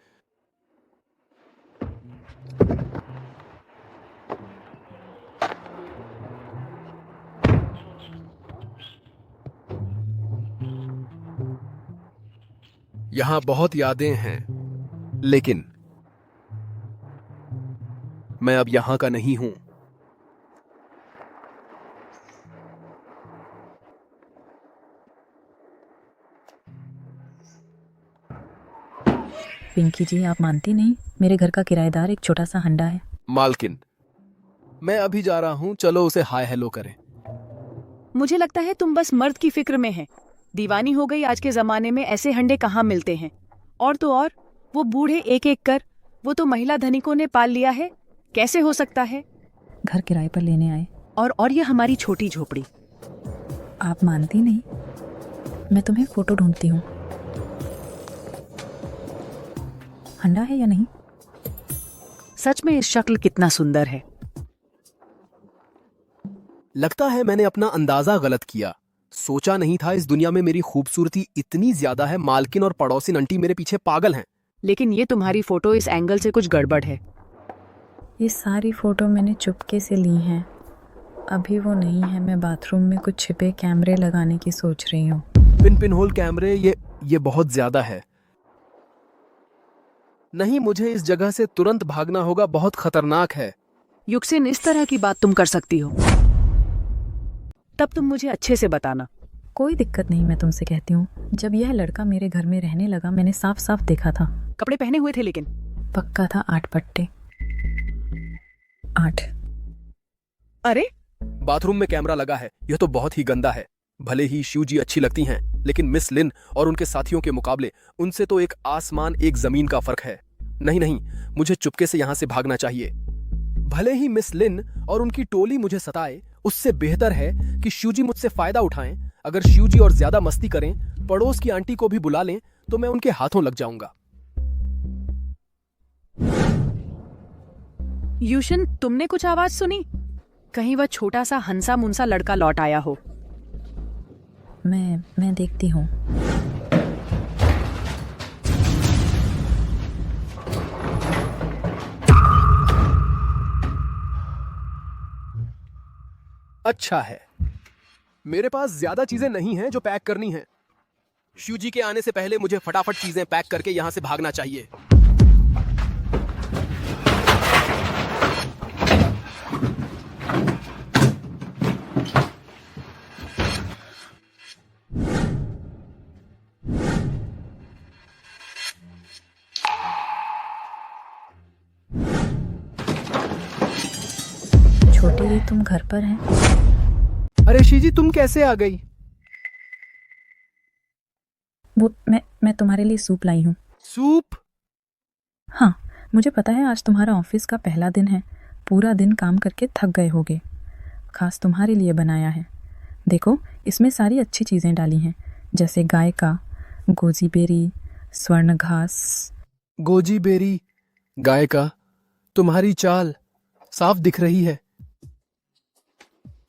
यहां बहुत यादें हैं, लेकिन मैं अब यहां का नहीं हूं। पिंकी जी, आप मानती नहीं, मेरे घर का किराएदार एक छोटा सा हंडा है। मालकिन, मैं अभी जा रहा हूं, चलो उसे हाय हेलो करें। मुझे लगता है तुम बस मर्द की फिक्र में है। दीवानी हो गई। आज के जमाने में ऐसे हंडे कहाँ मिलते हैं। और तो और वो बूढ़े एक एक कर, वो तो महिला धनिकों ने पाल लिया है। कैसे हो सकता है? घर किराए पर लेने आए। और ये हमारी छोटी झोपड़ी। आप मानती नहीं, मैं तुम्हें फोटो ढूंढती हूँ। हंडा है या नहीं? सच में इस शक्ल कितना सुंदर है। लगता है मैंने अपना अंदाजा गलत किया। सोचा नहीं था इस दुनिया में मेरी खूबसूरती इतनी ज्यादा है। मालकिन और पड़ोसिन आंटी मेरे पीछे पागल हैं। लेकिन ये तुम्हारी फोटो इस एंगल से कुछ गड़बड़ है। ये सारी फोटो मैंने चुपके से ली हैं। अभी वो नहीं है। मैं बाथरूम में कुछ छिपे कैमरे लगाने की सोच रही हूँ। पिन होल कैमरे, ये बहुत ज्यादा है। नहीं, मुझे इस जगह से तुरंत भागना होगा, बहुत खतरनाक है। युक्सिन, इस तरह की बात तुम कर सकती हो? तब तुम मुझे अच्छे से बताना। कोई दिक्कत नहीं, मैं तुमसे कहती हूँ। जब यह लड़का मेरे घर में रहने लगा, मैंने साफ साफ देखा था। कपड़े पहने हुए थे लेकिन? पक्का था, 8 पट्टे। 8। अरे, बाथरूम में कैमरा लगा है। यह तो बहुत ही गंदा है। भले ही शिव जी अच्छी लगती हैं, लेकिन मिस लिन और उनके साथियों के मुकाबले उनसे तो एक आसमान एक जमीन का फर्क है। नहीं, मुझे चुपके से यहां से भागना चाहिए। भले ही मिस लिन और उनकी टोली मुझे सताए, उससे बेहतर है कि शिवजी मुझसे फायदा उठाएं। अगर शिवजी और ज्यादा मस्ती करें, पड़ोस की आंटी को भी बुला लें, तो मैं उनके हाथों लग जाऊंगा। यूशन, तुमने कुछ आवाज सुनी? कहीं वह छोटा सा हंसा मुंसा लड़का लौट आया हो। मैं देखती हूँ। अच्छा है, मेरे पास ज्यादा चीजें नहीं हैं जो पैक करनी हैं। शिव जी के आने से पहले मुझे फटाफट चीजें पैक करके यहां से भागना चाहिए। ये तुम घर पर हैं? अरे शीजी, तुम कैसे आ गई? वो मैं तुम्हारे लिए सूप लाई हूँ। सूप? हाँ, मुझे पता है आज तुम्हारा ऑफिस का पहला दिन है। पूरा दिन काम करके थक गए होगे। खास तुम्हारे लिए बनाया है। देखो, इसमें सारी अच्छी चीज़ें डाली हैं, जैसे गाय का, गोजी बेरी, स्वर्ण घास। गोजी बेरी, गाय का। तुम्हारी चाल साफ दिख रही है।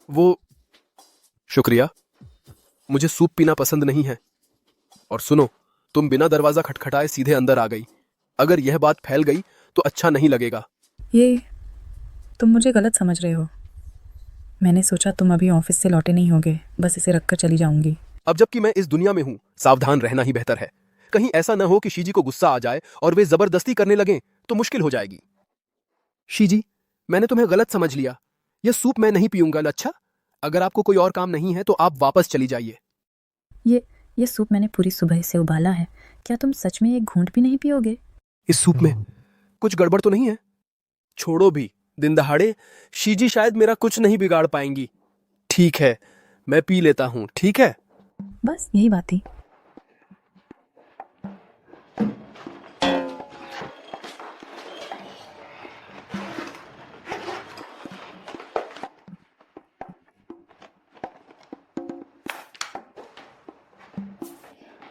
वो शुक्रिया, मुझे सूप पीना पसंद नहीं है। और सुनो, तुम बिना दरवाजा खटखटाए सीधे अंदर आ गई। अगर यह बात फैल गई तो अच्छा नहीं लगेगा। ये तुम मुझे गलत समझ रहे हो। मैंने सोचा तुम अभी ऑफिस से लौटे नहीं होगे, बस इसे रखकर चली जाऊंगी। अब जबकि मैं इस दुनिया में हूं, सावधान रहना ही बेहतर है। कहीं ऐसा न हो कि शीजी को गुस्सा आ जाए और वे जबरदस्ती करने लगें तो मुश्किल हो जाएगी। शीजी, मैंने तुम्हें गलत समझ लिया। यह सूप मैं नहीं पीऊंगा। अच्छा, अगर आपको कोई और काम नहीं है तो आप वापस चली जाइए। ये सूप मैंने पूरी सुबह से उबाला है। क्या तुम सच में एक घूंट भी नहीं पियोगे? इस सूप में कुछ गड़बड़ तो नहीं है? छोड़ो भी, दिन दहाड़े शीजी शायद मेरा कुछ नहीं बिगाड़ पाएंगी। ठीक है, मैं पी लेता हूं। ठीक है, बस यही बात थी।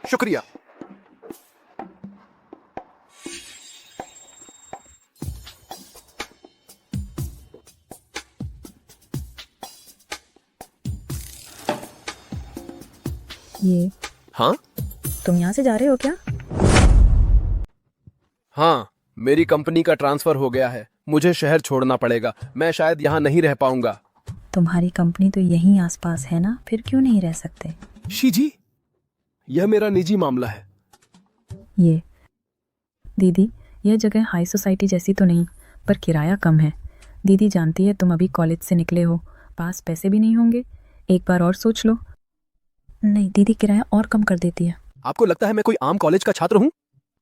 शुक्रिया। ये हाँ? तुम यहाँ से जा रहे हो क्या? हाँ, मेरी कंपनी का ट्रांसफर हो गया है। मुझे शहर छोड़ना पड़ेगा। मैं शायद यहाँ नहीं रह पाऊंगा। तुम्हारी कंपनी तो यहीं आसपास है ना, फिर क्यों नहीं रह सकते? शीजी, यह मेरा निजी मामला है। ये दीदी, यह जगह हाई सोसाइटी जैसी तो नहीं, पर किराया कम है। दीदी जानती है तुम अभी कॉलेज से निकले हो, पास पैसे भी नहीं होंगे। एक बार और सोच लो। नहीं, दीदी किराया और कम कर देती है। आपको लगता है मैं कोई आम कॉलेज का छात्र हूँ?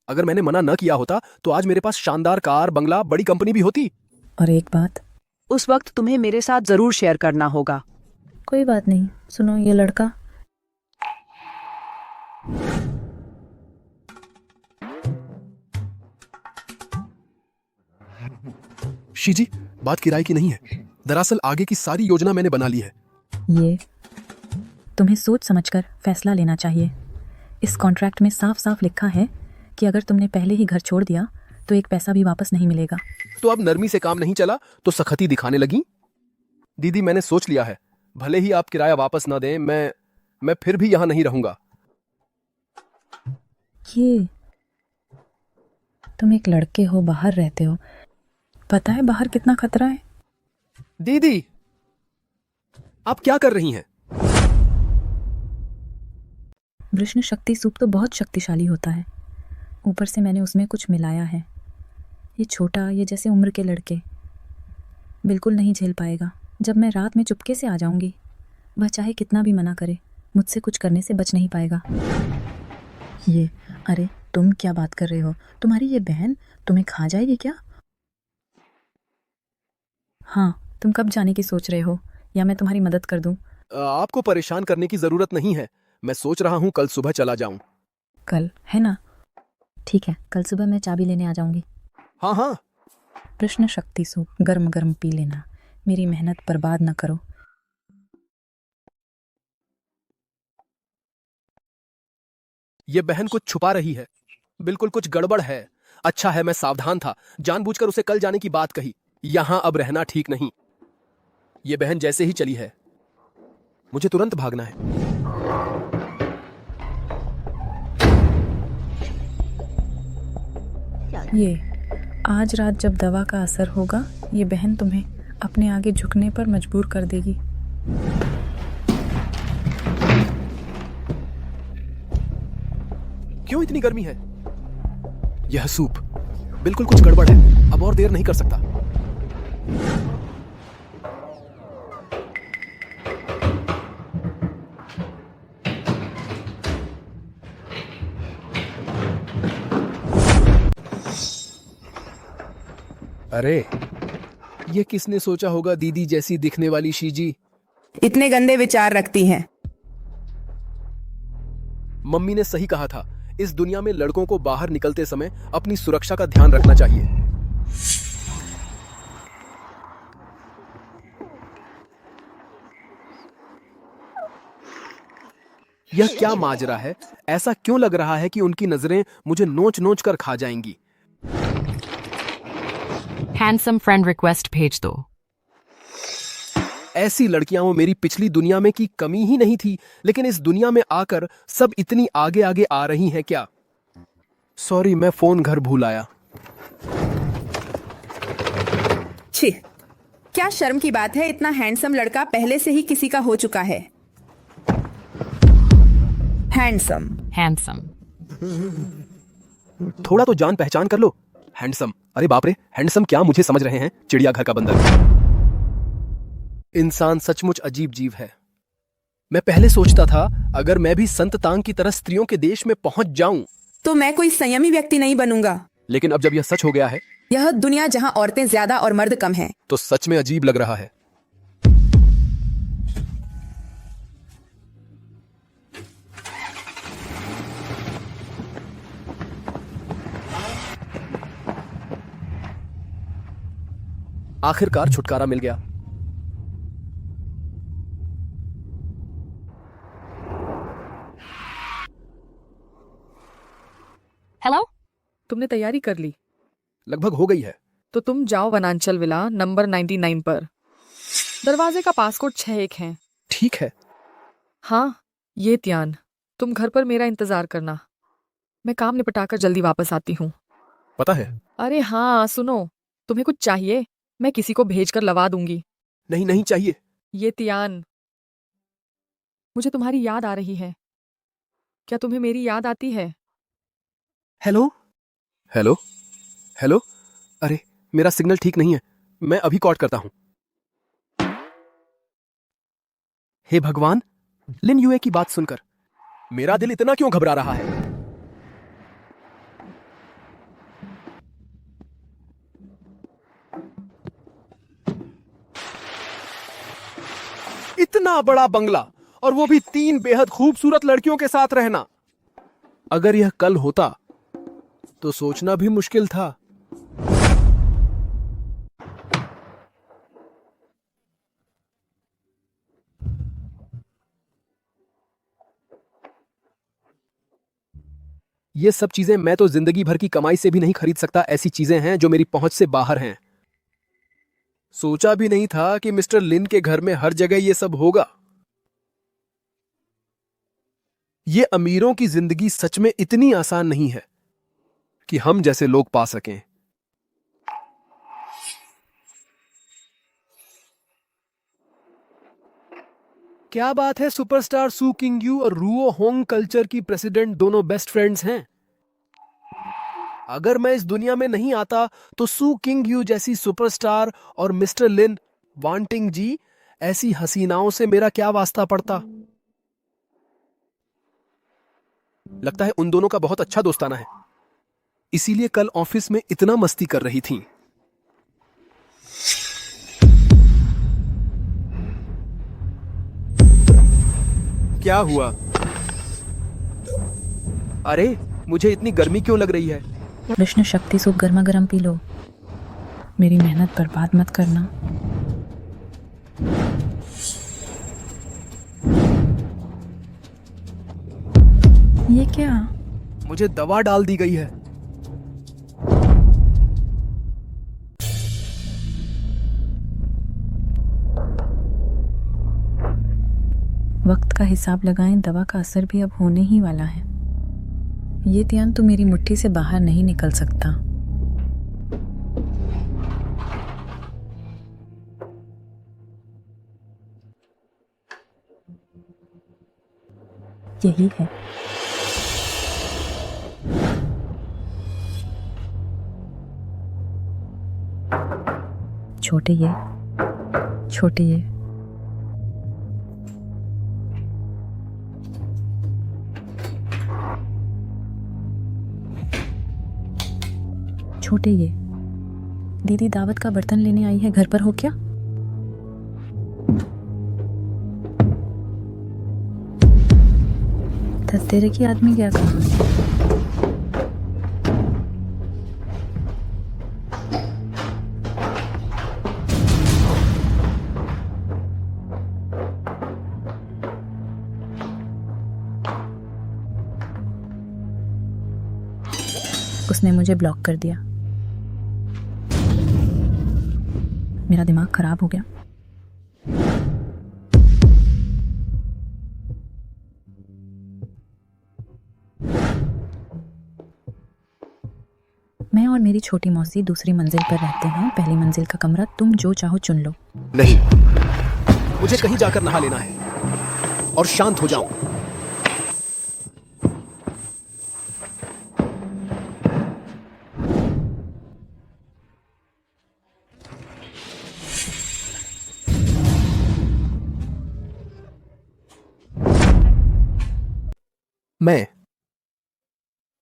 अगर मैंने मना न किया होता तो आज मेरे पास शानदार कार, बंगला, बड़ी कंपनी भी होती। और एक बात, उस वक्त तुम्हें मेरे साथ जरूर शेयर करना होगा। कोई बात नहीं। सुनो, ये लड़का शीजी, बात किराए की नहीं है। दरअसल आगे की सारी योजना मैंने बना ली है। ये तुम्हें सोच समझकर फैसला लेना चाहिए। इस कॉन्ट्रैक्ट में साफ साफ लिखा है कि अगर तुमने पहले ही घर छोड़ दिया तो एक पैसा भी वापस नहीं मिलेगा। तो अब नरमी से काम नहीं चला तो सख्ती दिखाने लगी। दीदी, मैंने सोच लिया है, भले ही आप किराया वापस ना दें, मैं फिर भी यहां नहीं रहूंगा। ये तुम एक लड़के हो, बाहर रहते हो, पता है बाहर कितना खतरा है। दीदी, आप क्या कर रही हैं? वृष्ण शक्ति सूप तो बहुत शक्तिशाली होता है। ऊपर से मैंने उसमें कुछ मिलाया है। ये छोटा, ये जैसे उम्र के लड़के बिल्कुल नहीं झेल पाएगा। जब मैं रात में चुपके से आ जाऊंगी, वह चाहे कितना भी मना करे, मुझसे कुछ करने से बच नहीं पाएगा। ये, अरे तुम क्या बात कर रहे हो? तुम्हारी ये बहन तुम्हें खा जाएगी क्या? हाँ, तुम कब जाने की सोच रहे हो, या मैं तुम्हारी मदद कर दूं? आपको परेशान करने की जरूरत नहीं है। मैं सोच रहा हूं कल सुबह चला जाऊं। कल है ना? ठीक है, कल सुबह मैं चाबी लेने आ जाऊंगी। हाँ हाँ। कृष्ण शक्ति सूप गर्म गर्म पी लेना। मेरी मेहनत बर्बाद न करो। ये बहन कुछ छुपा रही है। बिल्कुल कुछ गड़बड़ है। अच्छा है मैं सावधान था, जानबूझकर उसे कल जाने की बात कही। यहां अब रहना ठीक नहीं। ये बहन जैसे ही चली है, मुझे तुरंत भागना है। ये आज रात जब दवा का असर होगा, ये बहन तुम्हें अपने आगे झुकने पर मजबूर कर देगी। क्यों इतनी गर्मी है? यह सूप, बिल्कुल कुछ गड़बड़ है। अब और देर नहीं कर सकता। अरे ये किसने सोचा होगा दीदी जैसी दिखने वाली शीजी? इतने गंदे विचार रखती हैं। मम्मी ने सही कहा था, इस दुनिया में लड़कों को बाहर निकलते समय अपनी सुरक्षा का ध्यान रखना चाहिए। यह क्या माजरा है? ऐसा क्यों लग रहा है कि उनकी नजरें मुझे नोच नोच कर खा जाएंगी? हैंडसम फ्रेंड रिक्वेस्ट भेज दो। ऐसी लड़कियां वो मेरी पिछली दुनिया में की कमी ही नहीं थी, लेकिन इस दुनिया में आकर सब इतनी आगे आगे आ रही हैं क्या? सॉरी, मैं फोन घर भूल आया। छी, क्या शर्म की बात है, इतना हैंडसम लड़का पहले से ही किसी का हो चुका है। हैंडसम हैंडसम, थोड़ा तो जान पहचान कर लो। हैंडसम, अरे बाप रे, हैंडसम क्या मुझे समझ रहे हैं चिड़ियाघर का बंदर। इंसान सचमुच अजीब जीव है। मैं पहले सोचता था अगर मैं भी संत तांग की तरह स्त्रियों के देश में पहुंच जाऊं तो मैं कोई संयमी व्यक्ति नहीं बनूंगा, लेकिन अब जब यह सच हो गया है, यह दुनिया जहां औरतें ज्यादा और मर्द कम हैं, तो सच में अजीब लग रहा है। आखिरकार छुटकारा मिल गया। हेलो, तुमने तैयारी कर ली? लगभग हो गई है। तो तुम जाओ वनांचल विला नंबर 99 पर। दरवाजे का पासकोड 61 है। ठीक है। हाँ, ये त्यान, तुम घर पर मेरा इंतजार करना। मैं काम निपटाकर जल्दी वापस आती हूँ। पता है? अरे हाँ, सुनो, तुम्हें कुछ चाहिए? मैं किसी को भेजकर लवा दूंगी। नहीं नहीं चाहिए। ये त्यान, मुझे तुम्हारी याद आ रही है। क्या तुम्हें मेरी याद आती है? हेलो हेलो हेलो, अरे मेरा सिग्नल ठीक नहीं है, मैं अभी कॉल करता हूं। हे भगवान, लिन यूए की बात सुनकर मेरा दिल इतना क्यों घबरा रहा है? इतना बड़ा बंगला और वो भी 3 बेहद खूबसूरत लड़कियों के साथ रहना। अगर यह कल होता तो सोचना भी मुश्किल था। ये सब चीजें मैं तो जिंदगी भर की कमाई से भी नहीं खरीद सकता। ऐसी चीजें हैं जो मेरी पहुंच से बाहर हैं। सोचा भी नहीं था कि मिस्टर लिन के घर में हर जगह ये सब होगा। ये अमीरों की जिंदगी सच में इतनी आसान नहीं है कि हम जैसे लोग पा सकें। क्या बात है, सुपरस्टार सू किंग यू और रुओ होंग कल्चर की प्रेसिडेंट दोनों बेस्ट फ्रेंड्स हैं। अगर मैं इस दुनिया में नहीं आता तो सू किंग यू जैसी सुपरस्टार और मिस्टर लिन वांटिंग जी ऐसी हसीनाओं से मेरा क्या वास्ता पड़ता। लगता है उन दोनों का बहुत अच्छा दोस्ताना है, इसीलिए कल ऑफिस में इतना मस्ती कर रही थीं। क्या हुआ? अरे मुझे इतनी गर्मी क्यों लग रही है? कृष्ण शक्ति सूप गर्मा गर्म पी लो। मेरी मेहनत बर्बाद मत करना। ये क्या? मुझे दवा डाल दी गई है। वक्त का हिसाब लगाएं, दवा का असर भी अब होने ही वाला है। ये ध्यान तो मेरी मुट्ठी से बाहर नहीं निकल सकता। यही है। छोटे ये, छोटे ये। छोटे ये, दीदी दावत का बर्तन लेने आई है, घर पर हो क्या? तेरे की आदमी क्या कहा? उसने मुझे ब्लॉक कर दिया। मेरा दिमाग खराब हो गया। मैं और मेरी छोटी मौसी दूसरी मंजिल पर रहते हैं। पहली मंजिल का कमरा तुम जो चाहो चुन लो। नहीं, मुझे कहीं जाकर नहा लेना है और शांत हो जाऊं।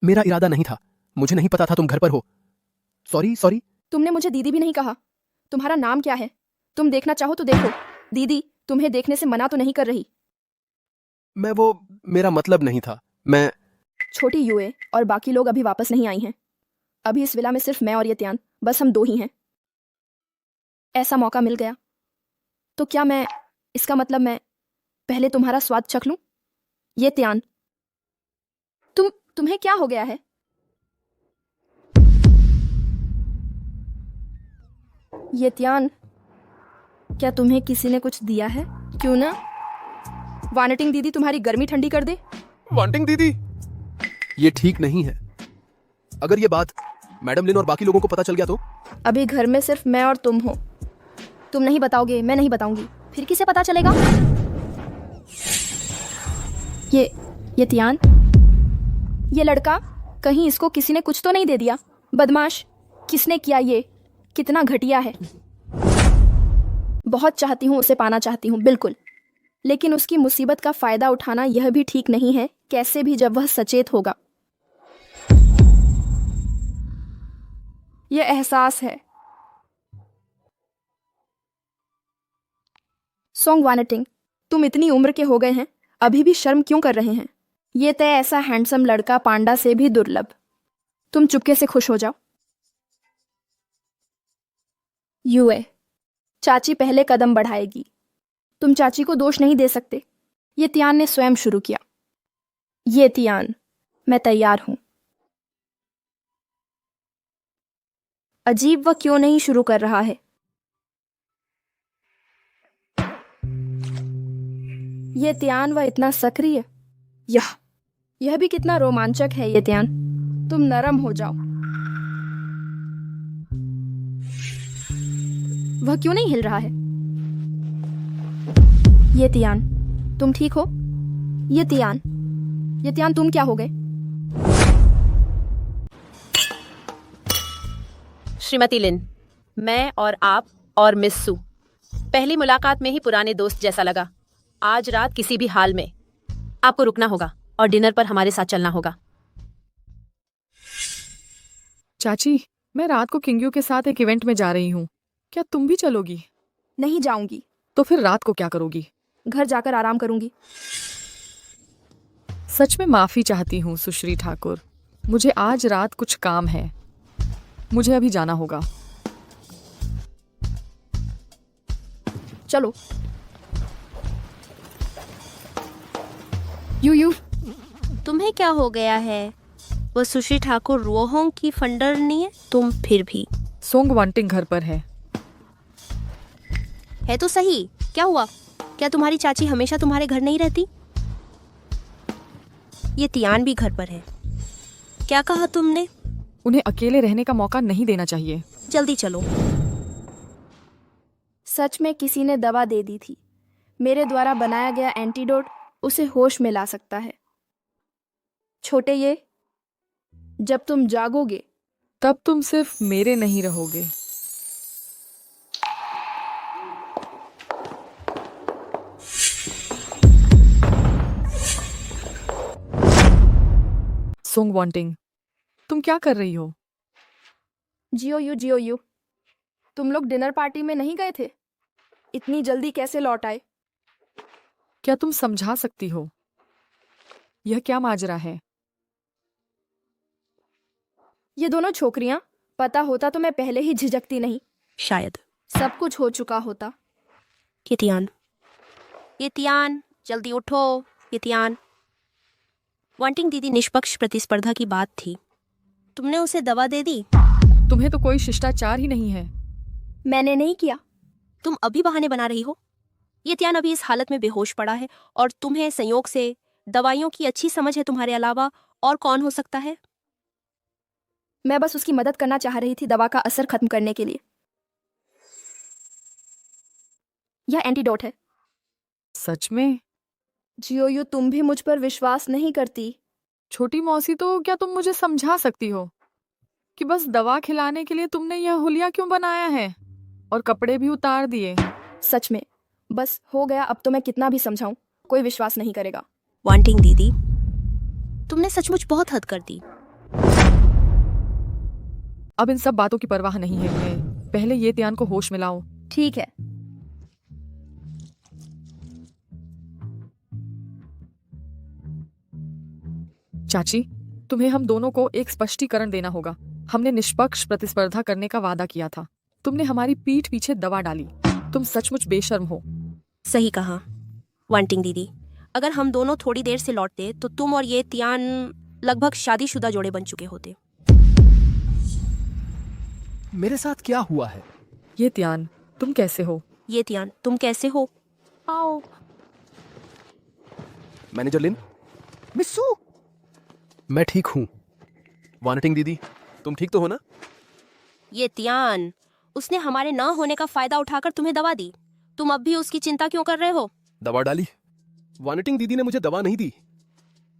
मेरा इरादा नहीं था। मुझे नहीं पता था तुम घर पर हो। सॉरी। तुमने मुझे दीदी भी नहीं कहा। तुम्हारा नाम क्या है? तुम देखना चाहो तो देखो। दीदी तुम्हें देखने से मना तो नहीं कर रही। मेरा मतलब नहीं था। मैं छोटी यूए और बाकी लोग अभी वापस नहीं आई हैं। अभी इस विला में सिर्फ मैं और ये त्यान, बस हम दो ही हैं। ऐसा मौका मिल गया तो क्या मैं, इसका मतलब मैं पहले तुम्हारा स्वाद चख लूं? ये त्यान, तुम्हें क्या हो गया है? ये त्यान, क्या तुम्हें किसी ने कुछ दिया है? क्यों ना वानटिंग दीदी तुम्हारी गर्मी ठंडी कर दे। वांटिंग दीदी, ये ठीक नहीं है। अगर ये बात मैडम लिन और बाकी लोगों को पता चल गया तो? अभी घर में सिर्फ मैं और तुम हो। तुम नहीं बताओगे, मैं नहीं बताऊंगी, फिर किसे पता चलेगा? ये त्यान, ये लड़का, कहीं इसको किसी ने कुछ तो नहीं दे दिया? बदमाश, किसने किया ये? कितना घटिया है। बहुत चाहती हूँ, उसे पाना चाहती हूँ, बिल्कुल, लेकिन उसकी मुसीबत का फायदा उठाना यह भी ठीक नहीं है, कैसे भी, जब वह सचेत होगा। यह एहसास है। सोंग वानटिंग, तुम इतनी उम्र के हो गए हैं, अभी भी शर्म क्यों कर रहे हैं? ये तय ऐसा हैंडसम लड़का पांडा से भी दुर्लभ। तुम चुपके से खुश हो जाओ। यूए, चाची पहले कदम बढ़ाएगी। तुम चाची को दोष नहीं दे सकते। ये त्यान ने स्वयं शुरू किया। ये त्यान, मैं तैयार हूं। अजीब, वह क्यों नहीं शुरू कर रहा है? ये त्यान, वह इतना सक्रिय। यह भी कितना रोमांचक है। ये त्यान, तुम नरम हो जाओ। वह क्यों नहीं हिल रहा है? ये त्यान, तुम ठीक हो? ये त्यान, तुम क्या हो गए? श्रीमती लिन, मैं और आप और मिस सू पहली मुलाकात में ही पुराने दोस्त जैसा लगा। आज रात किसी भी हाल में आपको रुकना होगा और डिनर पर हमारे साथ चलना होगा। चाची, मैं रात को किंग्यू के साथ एक इवेंट में जा रही हूँ। क्या तुम भी चलोगी? नहीं जाऊंगी। तो फिर रात को क्या करोगी? घर जाकर आराम करूंगी। सच में माफी चाहती हूँ सुश्री ठाकुर, मुझे आज रात कुछ काम है। मुझे अभी जाना होगा। चलो। यू तुम्हें क्या हो गया है? वो सुश्री ठाकुर रोहोंग की फंडर नहीं है? तुम फिर भी। सोंग वांटिंग घर पर है तो सही, क्या हुआ? क्या तुम्हारी चाची हमेशा तुम्हारे घर नहीं रहती? ये तियान भी घर पर है। क्या कहा तुमने? उन्हें अकेले रहने का मौका नहीं देना चाहिए। जल्दी चलो। सच में किसी ने दवा दे दी थी। मेरे द्वारा बनाया गया एंटीडोट उसे होश में ला सकता है। छोटे, ये जब तुम जागोगे तब तुम सिर्फ मेरे नहीं रहोगे। सोंग वांटिंग, तुम क्या कर रही हो? जियो यू। तुम लोग डिनर पार्टी में नहीं गए थे? इतनी जल्दी कैसे लौट आए? क्या तुम समझा सकती हो यह क्या माजरा है? ये दोनों छोकरियां, पता होता तो मैं पहले ही झिझकती नहीं। शायद सब कुछ हो चुका होता। येतियान, जल्दी उठो। येतियान, वांटिंग दीदी निष्पक्ष प्रतिस्पर्धा की बात थी। तुमने उसे दवा दे दी? तुम्हें तो कोई शिष्टाचार ही नहीं है। मैंने नहीं किया। तुम अभी बहाने बना रही हो। येतियान अभी इस हालत में बेहोश पड़ा है और तुम्हें संयोग से दवाइयों की अच्छी समझ है। तुम्हारे अलावा और कौन हो सकता है? मैं बस उसकी मदद करना चाह रही थी दवा का असर खत्म करने के लिए। यह एंटीडोट है। सच में? जियोयू, तुम भी मुझ पर विश्वास नहीं करती। छोटी मौसी, तो क्या तुम मुझे समझा सकती हो कि बस दवा खिलाने के लिए तुमने यह हुलिया क्यों बनाया है और कपड़े भी उतार दिए? सच में बस हो गया। अब तो मैं कितना भी समझाऊं, कोई विश्वास नहीं करेगा। वांटिंग दीदी, तुमने सचमुच बहुत हद कर दी। अब इन सब बातों की परवाह नहीं है मुझे। पहले ये त्यान को होश में लाओ। ठीक है। चाची, तुम्हें हम दोनों को एक स्पष्टीकरण देना होगा। हमने निष्पक्ष प्रतिस्पर्धा करने का वादा किया था। तुमने हमारी पीठ पीछे दवा डाली। तुम सचमुच बेशर्म हो। सही कहा वांटिंग दीदी। अगर हम दोनों थोड़ी देर से लौटते तो तुम और ये त्यान लगभग शादीशुदा जोड़े बन चुके होते। मेरे साथ क्या हुआ है? ये त्यान, तुम कैसे हो? ये त्यान, तुम कैसे हो? आओ। मैनेजर लिन। मिस्सू, मैं ठीक हूँ। वांटिंग दीदी, तुम ठीक तो हो ना? ये त्यान, उसने हमारे न होने का फायदा उठाकर तुम्हें दवा दी। तुम अब भी उसकी चिंता क्यों कर रहे हो? दवा डाली? वांटिंग दीदी ने मुझे दवा नहीं दी।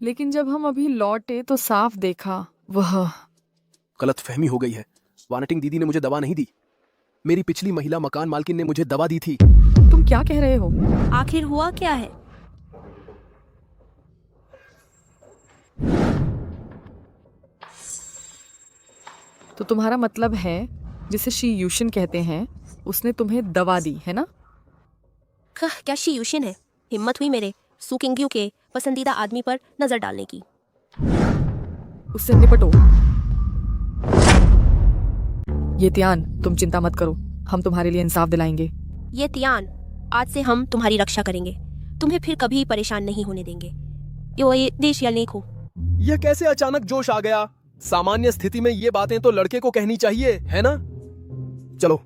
लेकिन जब हम अभी लौटे तो साफ देखा वह। गलतफहमी हो गई है। वांटिंग दीदी ने मुझे दवा नहीं दी। मेरी पिछली महिला मकान मालकिन ने मुझे दवा दी थी। तुम क्या कह रहे हो? आखिर हुआ क्या है? तो तुम्हारा मतलब है, जिसे शी यूशिन कहते हैं, उसने तुम्हें दवा दी है ना? क्या शी यूशिन है? हिम्मत हुई मेरे सू किंग्यू के पसंदीदा आदमी पर नजर डालने की। उससे निपटो। ये त्यान, तुम चिंता मत करो, हम तुम्हारे लिए इंसाफ दिलाएंगे। ये त्यान, आज से हम तुम्हारी रक्षा करेंगे। तुम्हें फिर कभी परेशान नहीं होने देंगे। ये देश या लेखो। यह कैसे अचानक जोश आ गया? सामान्य स्थिति में ये बातें तो लड़के को कहनी चाहिए, है ना? चलो।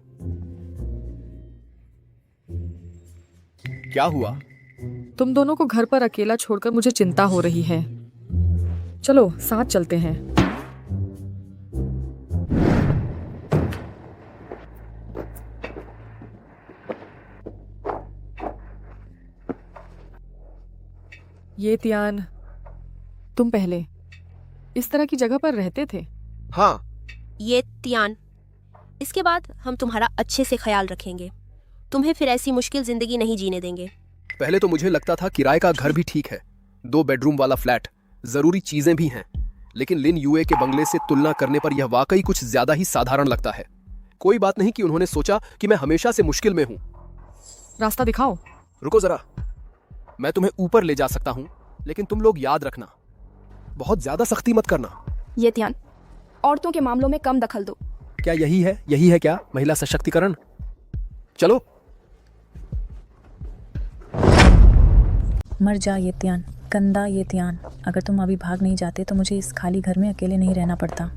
क्या हुआ? तुम दोनों को घर पर अकेला छोड़कर मुझे चिंता हो रही है। चलो साथ चलते हैं। ये त्यान, तुम पहले इस तरह की जगह पर रहते थे? हाँ। ये त्यान, इसके बाद हम तुम्हारा अच्छे से ख्याल रखेंगे। तुम्हें फिर ऐसी मुश्किल जिंदगी नहीं जीने देंगे। पहले तो मुझे लगता था किराए का घर भी ठीक है, 2 बेडरूम वाला फ्लैट, जरूरी चीजें भी हैं, लेकिन लिन यूए के बंगले से तुलना करने पर यह वाकई कुछ ज्यादा ही साधारण लगता है। कोई बात नहीं कि उन्होंने सोचा कि मैं हमेशा से मुश्किल में हूँ। रास्ता दिखाओ। रुको जरा, मैं तुम्हें ऊपर ले जा सकता हूँ, लेकिन तुम लोग याद रखना, बहुत ज्यादा सख्ती मत करना। ये त्यान, औरतों के मामलों में कम दखल दो। क्या यही है क्या महिला सशक्तिकरण? चलो। मर जा ये त्यान, कंधा ये त्यान। अगर तुम अभी भाग नहीं जाते तो मुझे इस खाली घर में अकेले नहीं रहना पड़ता।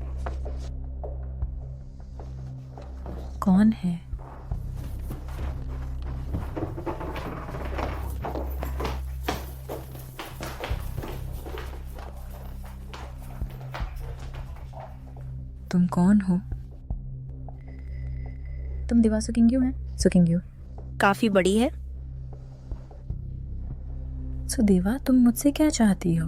कौन है? तुम कौन हो? तुम दिवा सुकिंग्यू हैं? सुकिंग्यू काफी बड़ी है। देवा, तुम मुझसे क्या चाहती हो?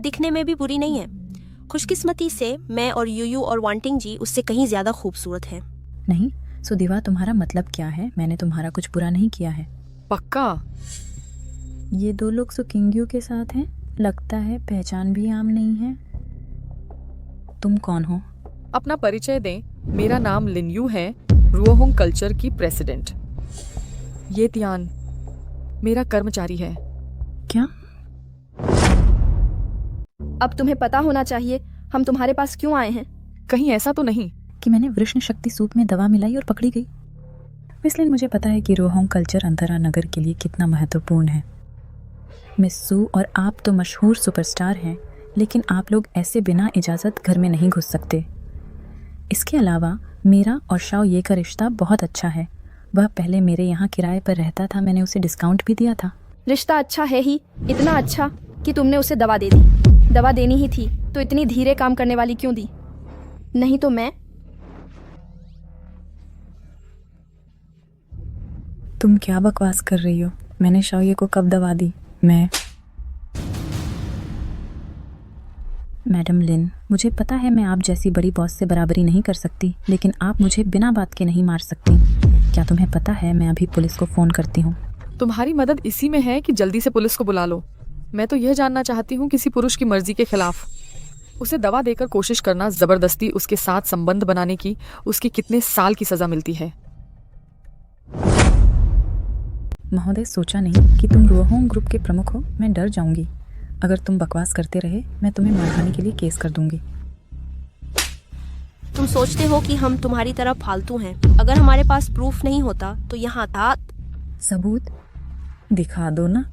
दिखने में भी बुरी नहीं है। खुशकिस्मती से मैं और यूयू और वांटिंग जी उससे कहीं ज्यादा खूबसूरत हैं। नहीं सुदेवा, तुम्हारा मतलब क्या है? मैंने तुम्हारा कुछ बुरा नहीं किया है। पक्का? ये 2 लोग सुकिंग्यू के साथ हैं। लगता है पहचान भी आम नहीं है। तुम कौन हो? अपना परिचय दें मेरा नाम लिनयू है, रुओहोंग कल्चर की प्रेसिडेंट। ये तियान मेरा कर्मचारी है। क्या? अब तुम्हें पता होना चाहिए हम तुम्हारे पास क्यों आए हैं। कहीं ऐसा तो नहीं कि मैंने वृष्ण शक्ति सूप में दवा मिलाई और पकड़ी गई। मिस लिन, मुझे पता है कि रुओहोंग कल्चर अंधरा नगर के लिए कितना महत्वपूर्ण है। मिस सू और आप तो मशहूर सुपरस्टार हैं, लेकिन आप लोग ऐसे बिना इजाज़त घर में नहीं घुस सकते। इसके अलावा मेरा और शाओ ये का रिश्ता बहुत अच्छा है। वह पहले मेरे यहाँ किराए पर रहता था, मैंने उसे डिस्काउंट भी दिया था। रिश्ता अच्छा है ही, इतना अच्छा कि तुमने उसे दवा दे दी। दवा देनी ही थी तो इतनी धीरे काम करने वाली क्यों दी? नहीं तो मैं। तुम क्या बकवास कर रही हो? मैंने शाओये को कब दवा दी? मैडम लिन, मुझे पता है मैं आप जैसी बड़ी बॉस से बराबरी नहीं कर सकती, लेकिन आप मुझे बिना बात के नहीं मार सकती। क्या तुम्हें पता है मैं अभी पुलिस को फ़ोन करती हूँ। तुम्हारी मदद इसी में है कि जल्दी से पुलिस को बुला लो। मैं तो यह जानना चाहती हूँ किसी पुरुष की मर्जी के खिलाफ उसे दवा देकर कोशिश करना, जबरदस्ती उसके साथ संबंध बनाने की उसकी कितने साल की सजा मिलती है। महोदय, सोचा नहीं कि तुम रुओहोंग ग्रुप के प्रमुख हो। मैं डर जाऊंगी। अगर तुम बकवास करते रहे मैं तुम्हें मारहानि के लिए केस कर दूंगी। तुम सोचते हो कि हम तुम्हारी तरह फालतू हैं। अगर हमारे पास प्रूफ नहीं होता तो यहाँ था। सबूत दिखा दो ना।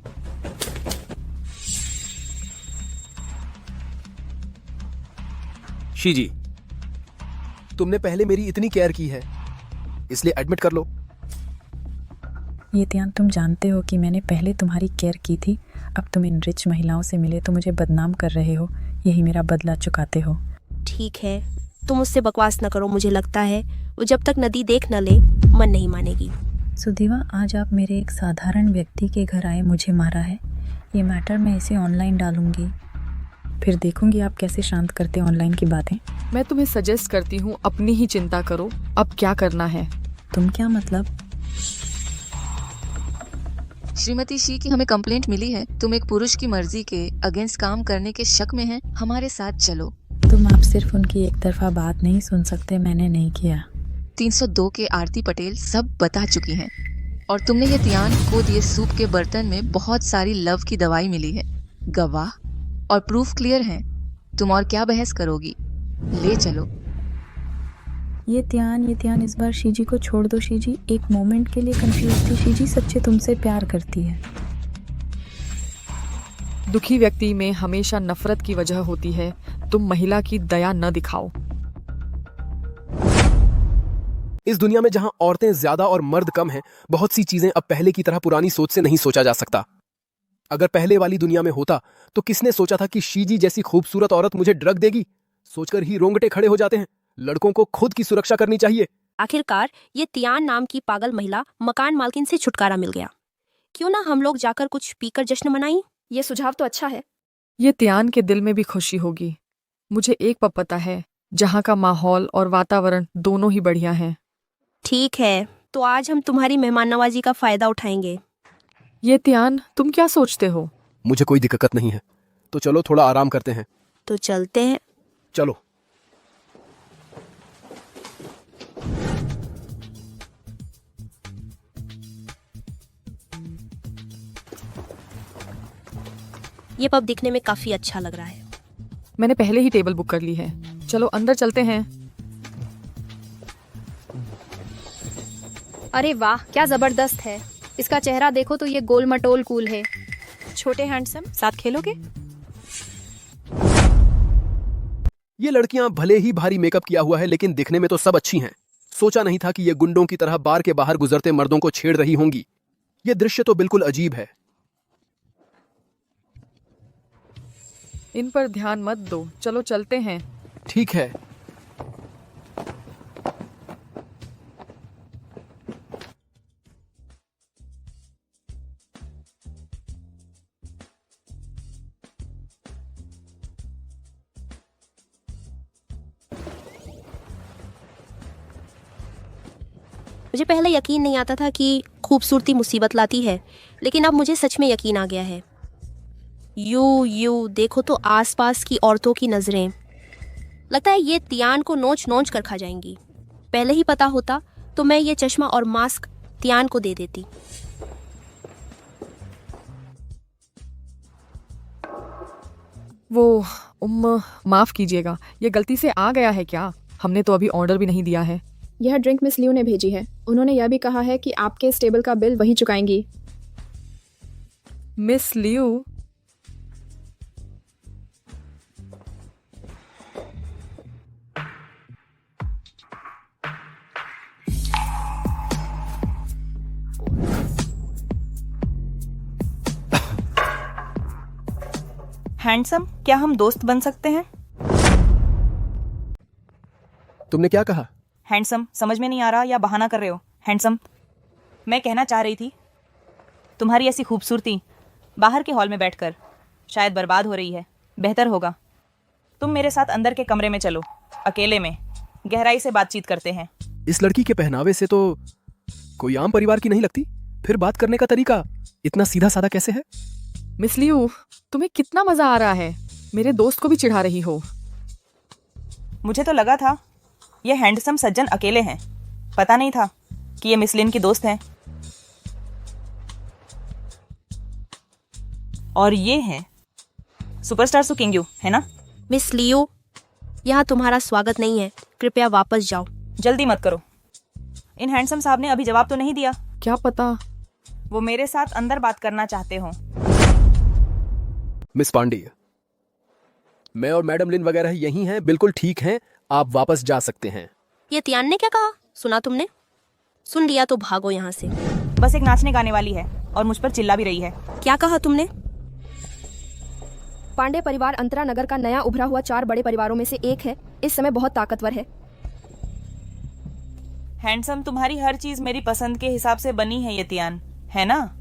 शीजी, तुमने पहले मेरी इतनी केयर की है, इसलिए एडमिट कर लो। ये तियान, तुम जानते हो कि मैंने पहले तुम्हारी केयर की थी। अब तुम इन रिच महिलाओं से मिले तो मुझे बदनाम कर रहे हो। यही मेरा बदला चुकाते हो। ठीक है, तुम उससे बकवास न करो। मुझे लगता है वो जब तक नदी देख न ले मन नहीं मानेगी। सुदीवा, आज आप मेरे एक साधारण व्यक्ति के घर आए, मुझे मारा है। ये मैटर मैं इसे ऑनलाइन डालूंगी, फिर देखूंगी आप कैसे शांत करते ऑनलाइन की बातें। मैं तुम्हें सजेस्ट करती हूँ अपनी ही चिंता करो। अब क्या करना है? तुम क्या मतलब? श्रीमती शी की हमें कंप्लेंट मिली है। तुम एक पुरुष की मर्जी के अगेंस्ट काम करने के शक में हैं। हमारे साथ चलो। तुम आप सिर्फ उनकी एक तरफा बात नहीं सुन सकते। मैंने नहीं किया। 302 के आरती पटेल सब बता चुकी हैं। और तुमने ये तियान को दिए सूप के बर्तन में बहुत सारी लव की दवाई मिली है। गवाह और प्रूफ क्लियर हैं। तुम और क्या बहस करोगी? ले चलो। ये त्यान इस बार शीजी को छोड़ दो। शीजी एक मोमेंट के लिए कंफ्यूज थी। शीजी सच्चे तुमसे प्यार करती है। दुखी व्यक्ति में हमेशा नफरत की वजह होती है। तुम महिला की दया न दिखाओ। इस दुनिया में जहां औरतें ज्यादा और मर्द कम हैं, बहुत सी चीजें अब पहले की तरह पुरानी सोच से नहीं सोचा जा सकता। अगर पहले वाली दुनिया में होता तो किसने सोचा था कि शीजी जैसी खूबसूरत औरत मुझे ड्रग देगी? सोचकर ही रोंगटे खड़े हो जाते हैं। लड़कों को खुद की सुरक्षा करनी चाहिए। आखिरकार ये तियान नाम की पागल महिला मकान मालकिन से छुटकारा मिल गया। क्यों ना हम लोग जाकर कुछ पीकर जश्न मनाई? ये सुझाव तो अच्छा है। ये त्यान के दिल में भी खुशी होगी। मुझे एक पब पता है जहाँ का माहौल और वातावरण दोनों ही बढ़िया हैं। ठीक है, तो आज हम तुम्हारी मेहमान नवाजी का फायदा उठाएंगे। ये त्यान, तुम क्या सोचते हो? मुझे कोई दिक्कत नहीं है, तो चलो थोड़ा आराम करते हैं। तो चलते हैं। चलो। ये पब दिखने में काफी अच्छा लग रहा है। मैंने पहले ही टेबल बुक कर ली है। चलो अंदर चलते हैं। अरे वाह, क्या जबरदस्त है। इसका चेहरा देखो तो ये गोल मटोल कूल है। छोटे हैंडसम, साथ खेलोगे? ये लड़कियां भले ही भारी मेकअप किया हुआ है, लेकिन दिखने में तो सब अच्छी हैं। सोचा नहीं था कि ये गुंडों की तरह बार के बाहर गुजरते मर्दों को छेड़ रही होंगी। ये दृश्य तो बिल्कुल अजीब है। इन पर ध्यान मत दो, चलो चलते हैं। ठीक है। मुझे पहले यकीन नहीं आता था कि खूबसूरती मुसीबत लाती है, लेकिन अब मुझे सच में यकीन आ गया है। यू देखो तो आसपास की औरतों की नजरें। लगता है ये तियान को नोच नोच कर खा जाएंगी। पहले ही पता होता तो मैं ये चश्मा और मास्क तियान को दे देती। वो माफ कीजिएगा, ये गलती से आ गया है क्या? हमने तो अभी ऑर्डर भी नहीं दिया है। यह ड्रिंक मिस लियू ने भेजी है। उन्होंने यह भी कहा है कि आपके इस टेबल का बिल वही चुकाएंगी। Miss Liu? हैंडसम, क्या हम दोस्त बन सकते हैं? तुमने क्या कहा? हैंडसम, समझ में नहीं आ रहा या बहाना कर रहे हो? हैंडसम, मैं कहना चाह रही थी तुम्हारी ऐसी खूबसूरती बाहर के हॉल में बैठकर शायद बर्बाद हो रही है। बेहतर होगा तुम मेरे साथ अंदर के कमरे में चलो, अकेले में गहराई से बातचीत करते हैं। इस लड़की के पहनावे से तो कोई आम परिवार की नहीं लगती। फिर बात करने का तरीका इतना सीधा साधा कैसे है? मिस लियू, तुम्हें कितना मजा आ रहा है। मेरे दोस्त को भी चिढ़ा रही हो। मुझे तो लगा था ये हैंडसम सज्जन अकेले हैं, पता नहीं था कि ये मिस लिन की दोस्त हैं। और ये है सुपरस्टार सु किंग यू, है ना? मिस लियो, यहाँ तुम्हारा स्वागत नहीं है, कृपया वापस जाओ। जल्दी मत करो। इन हैंडसम साहब ने अभी जवाब तो नहीं दिया। क्या पता वो मेरे साथ अंदर बात करना चाहते हो। मिस पांडे, मैं और मैडम लिन वगैरह यही हैं, बिल्कुल ठीक हैं, आप वापस जा सकते हैं। ये तियान ने क्या कहा? सुना तुमने? सुन लिया तो भागो यहाँ से। बस एक नाचने गाने वाली है और मुझ पर चिल्ला भी रही है। क्या कहा तुमने? पांडे परिवार अंतरा नगर का नया उभरा हुआ 4 बड़े परिवारों में से एक है। इस समय बहुत ताकतवर है। हैंडसम, तुम्हारी हर चीज मेरी पसंद के हिसाब से बनी है ये तियान, है ना?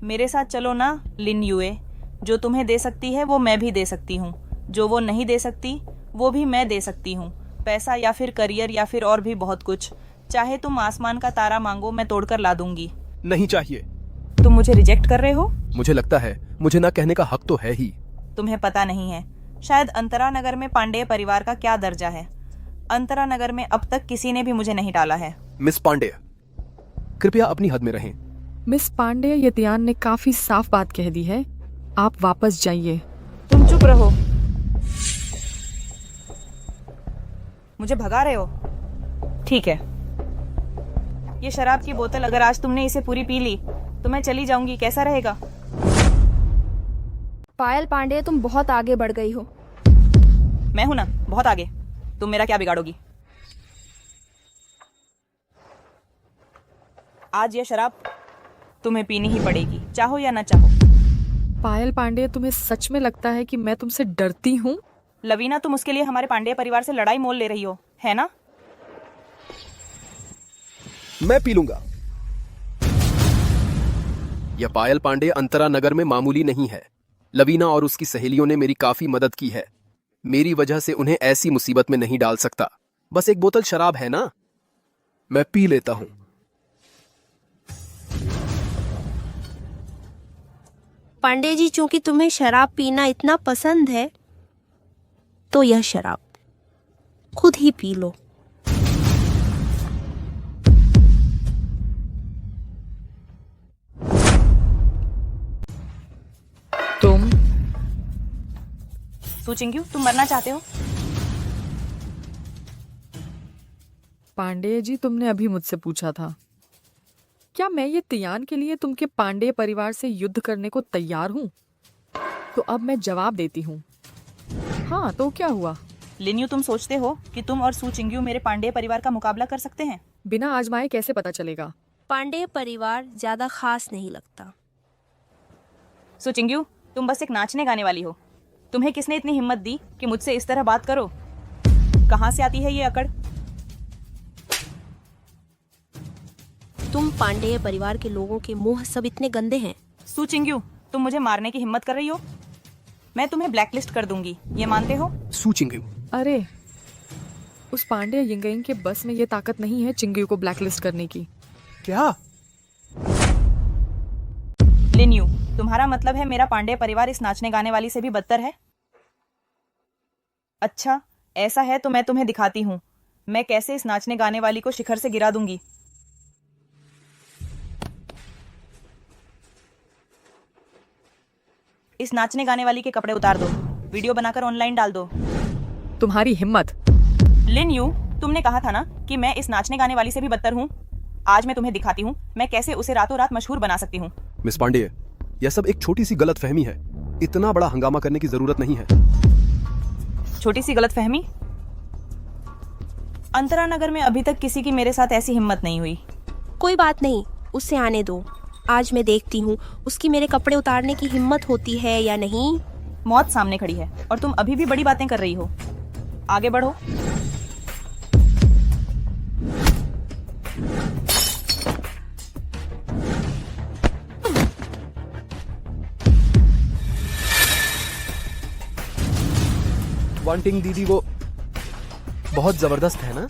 मेरे साथ चलो ना लिन युए। जो तुम्हें दे सकती है वो मैं भी दे सकती हूँ, जो वो नहीं दे सकती वो भी मैं दे सकती हूँ। पैसा या फिर करियर या फिर और भी बहुत कुछ। चाहे तुम आसमान का तारा मांगो, मैं तोड़कर ला दूंगी। नहीं चाहिए। तुम मुझे रिजेक्ट कर रहे हो? मुझे लगता है मुझे ना कहने का हक तो है ही। तुम्हें पता नहीं है शायद अंतरा नगर में पांडेय परिवार का क्या दर्जा है। अंतरा नगर में अब तक किसी ने भी मुझे नहीं टाला है। मिस पांडे, कृपया अपनी हद में रहें। मिस पांडे, ये तियान ने काफी साफ बात कह दी है, आप वापस जाइए। तुम चुप रहो। मुझे भगा रहे हो? ठीक है, ये शराब की बोतल अगर आज तुमने इसे पूरी पी ली तो मैं चली जाऊंगी। कैसा रहेगा? पायल पांडे, तुम बहुत आगे बढ़ गई हो। मैं हूं ना बहुत आगे। तुम मेरा क्या बिगाड़ोगी? आज यह शराब तुम्हें पीनी ही पड़ेगी, चाहो या ना चाहो। पायल पांडे, तुम्हें सच में लगता है कि मैं तुमसे डरती हूँ? लवीना, तुम उसके लिए हमारे पांडे परिवार से लड़ाई मोल ले रही हो, है ना? मैं पी लूंगा। यह पायल पांडे अंतरा नगर में मामूली नहीं है। लवीना और उसकी सहेलियों ने मेरी काफी मदद की है। मेरी वजह से उन्हें ऐसी मुसीबत में नहीं डाल सकता। बस एक बोतल शराब है ना, मैं पी लेता हूं। पांडे जी, चूंकि तुम्हें शराब पीना इतना पसंद है तो यह शराब खुद ही पी लो। तुम सु चिंग्यू, तुम मरना चाहते हो? पांडे जी, तुमने अभी मुझसे पूछा था क्या मैं ये तियान के लिए तुमके पांडे परिवार से युद्ध करने को तैयार हूँ? तो अब मैं जवाब देती हूँ। हाँ, तो क्या हुआ? लिन्यू, तुम सोचते हो कि तुम और सु चिंग्यू मेरे पांडे परिवार का मुकाबला कर सकते हैं? बिना आजमाए कैसे पता चलेगा? पांडे परिवार ज्यादा खास नहीं लगता। सु चिंग्यू, तुम बस एक नाचने गाने वाली हो। तुम्हें किसने इतनी हिम्मत दी कि मुझसे इस तरह बात करो? कहाँ से आती है ये अकड़? तुम पांडेय परिवार के लोगों के मुंह सब इतने गंदे हैं। सु चिंग्यू, तुम मुझे मारने की हिम्मत कर रही हो? मैं तुम्हें ब्लैकलिस्ट कर दूंगी, ये मानते हो? सु चिंग्यू, अरे उस पांडे यिंगयिंग के बस में ये ताकत नहीं है चिंग्यू को ब्लैकलिस्ट करने की। क्या? लिन्यू, तुम्हारा मतलब है मेरा पांडे परिवार इस नाचने गाने वाली से भी बदतर है? अच्छा, ऐसा है तो मैं तुम्हें दिखाती हूँ मैं कैसे इस नाचने गाने वाली को शिखर से गिरा दूंगी। इस नाचने गाने वाली के कपड़े उतार दो, वीडियो बनाकर ऑनलाइन डाल दो। तुम्हारी हिम्मत। लिन यू, तुमने कहा था ना कि मैं इस नाचने गाने वाली से भी बदतर हूँ। आज मैं तुम्हें दिखाती हूँ मैं कैसे उसे रातों रात मशहूर बना सकती हूँ। मिस पांडे, यह सब एक छोटी सी गलतफहमी है। इतना बड़ा हंगामा करने की जरूरत नहीं है। छोटी सी गलतफहमी? अंतरा नगर में अभी तक किसी की मेरे साथ ऐसी हिम्मत नहीं हुई। कोई बात नहीं, उससे आने दो। आज मैं देखती हूँ उसकी मेरे कपड़े उतारने की हिम्मत होती है या नहीं। मौत सामने खड़ी है और तुम अभी भी बड़ी बातें कर रही हो। आगे बढ़ो। वांटिंग दीदी वो बहुत जबरदस्त है ना?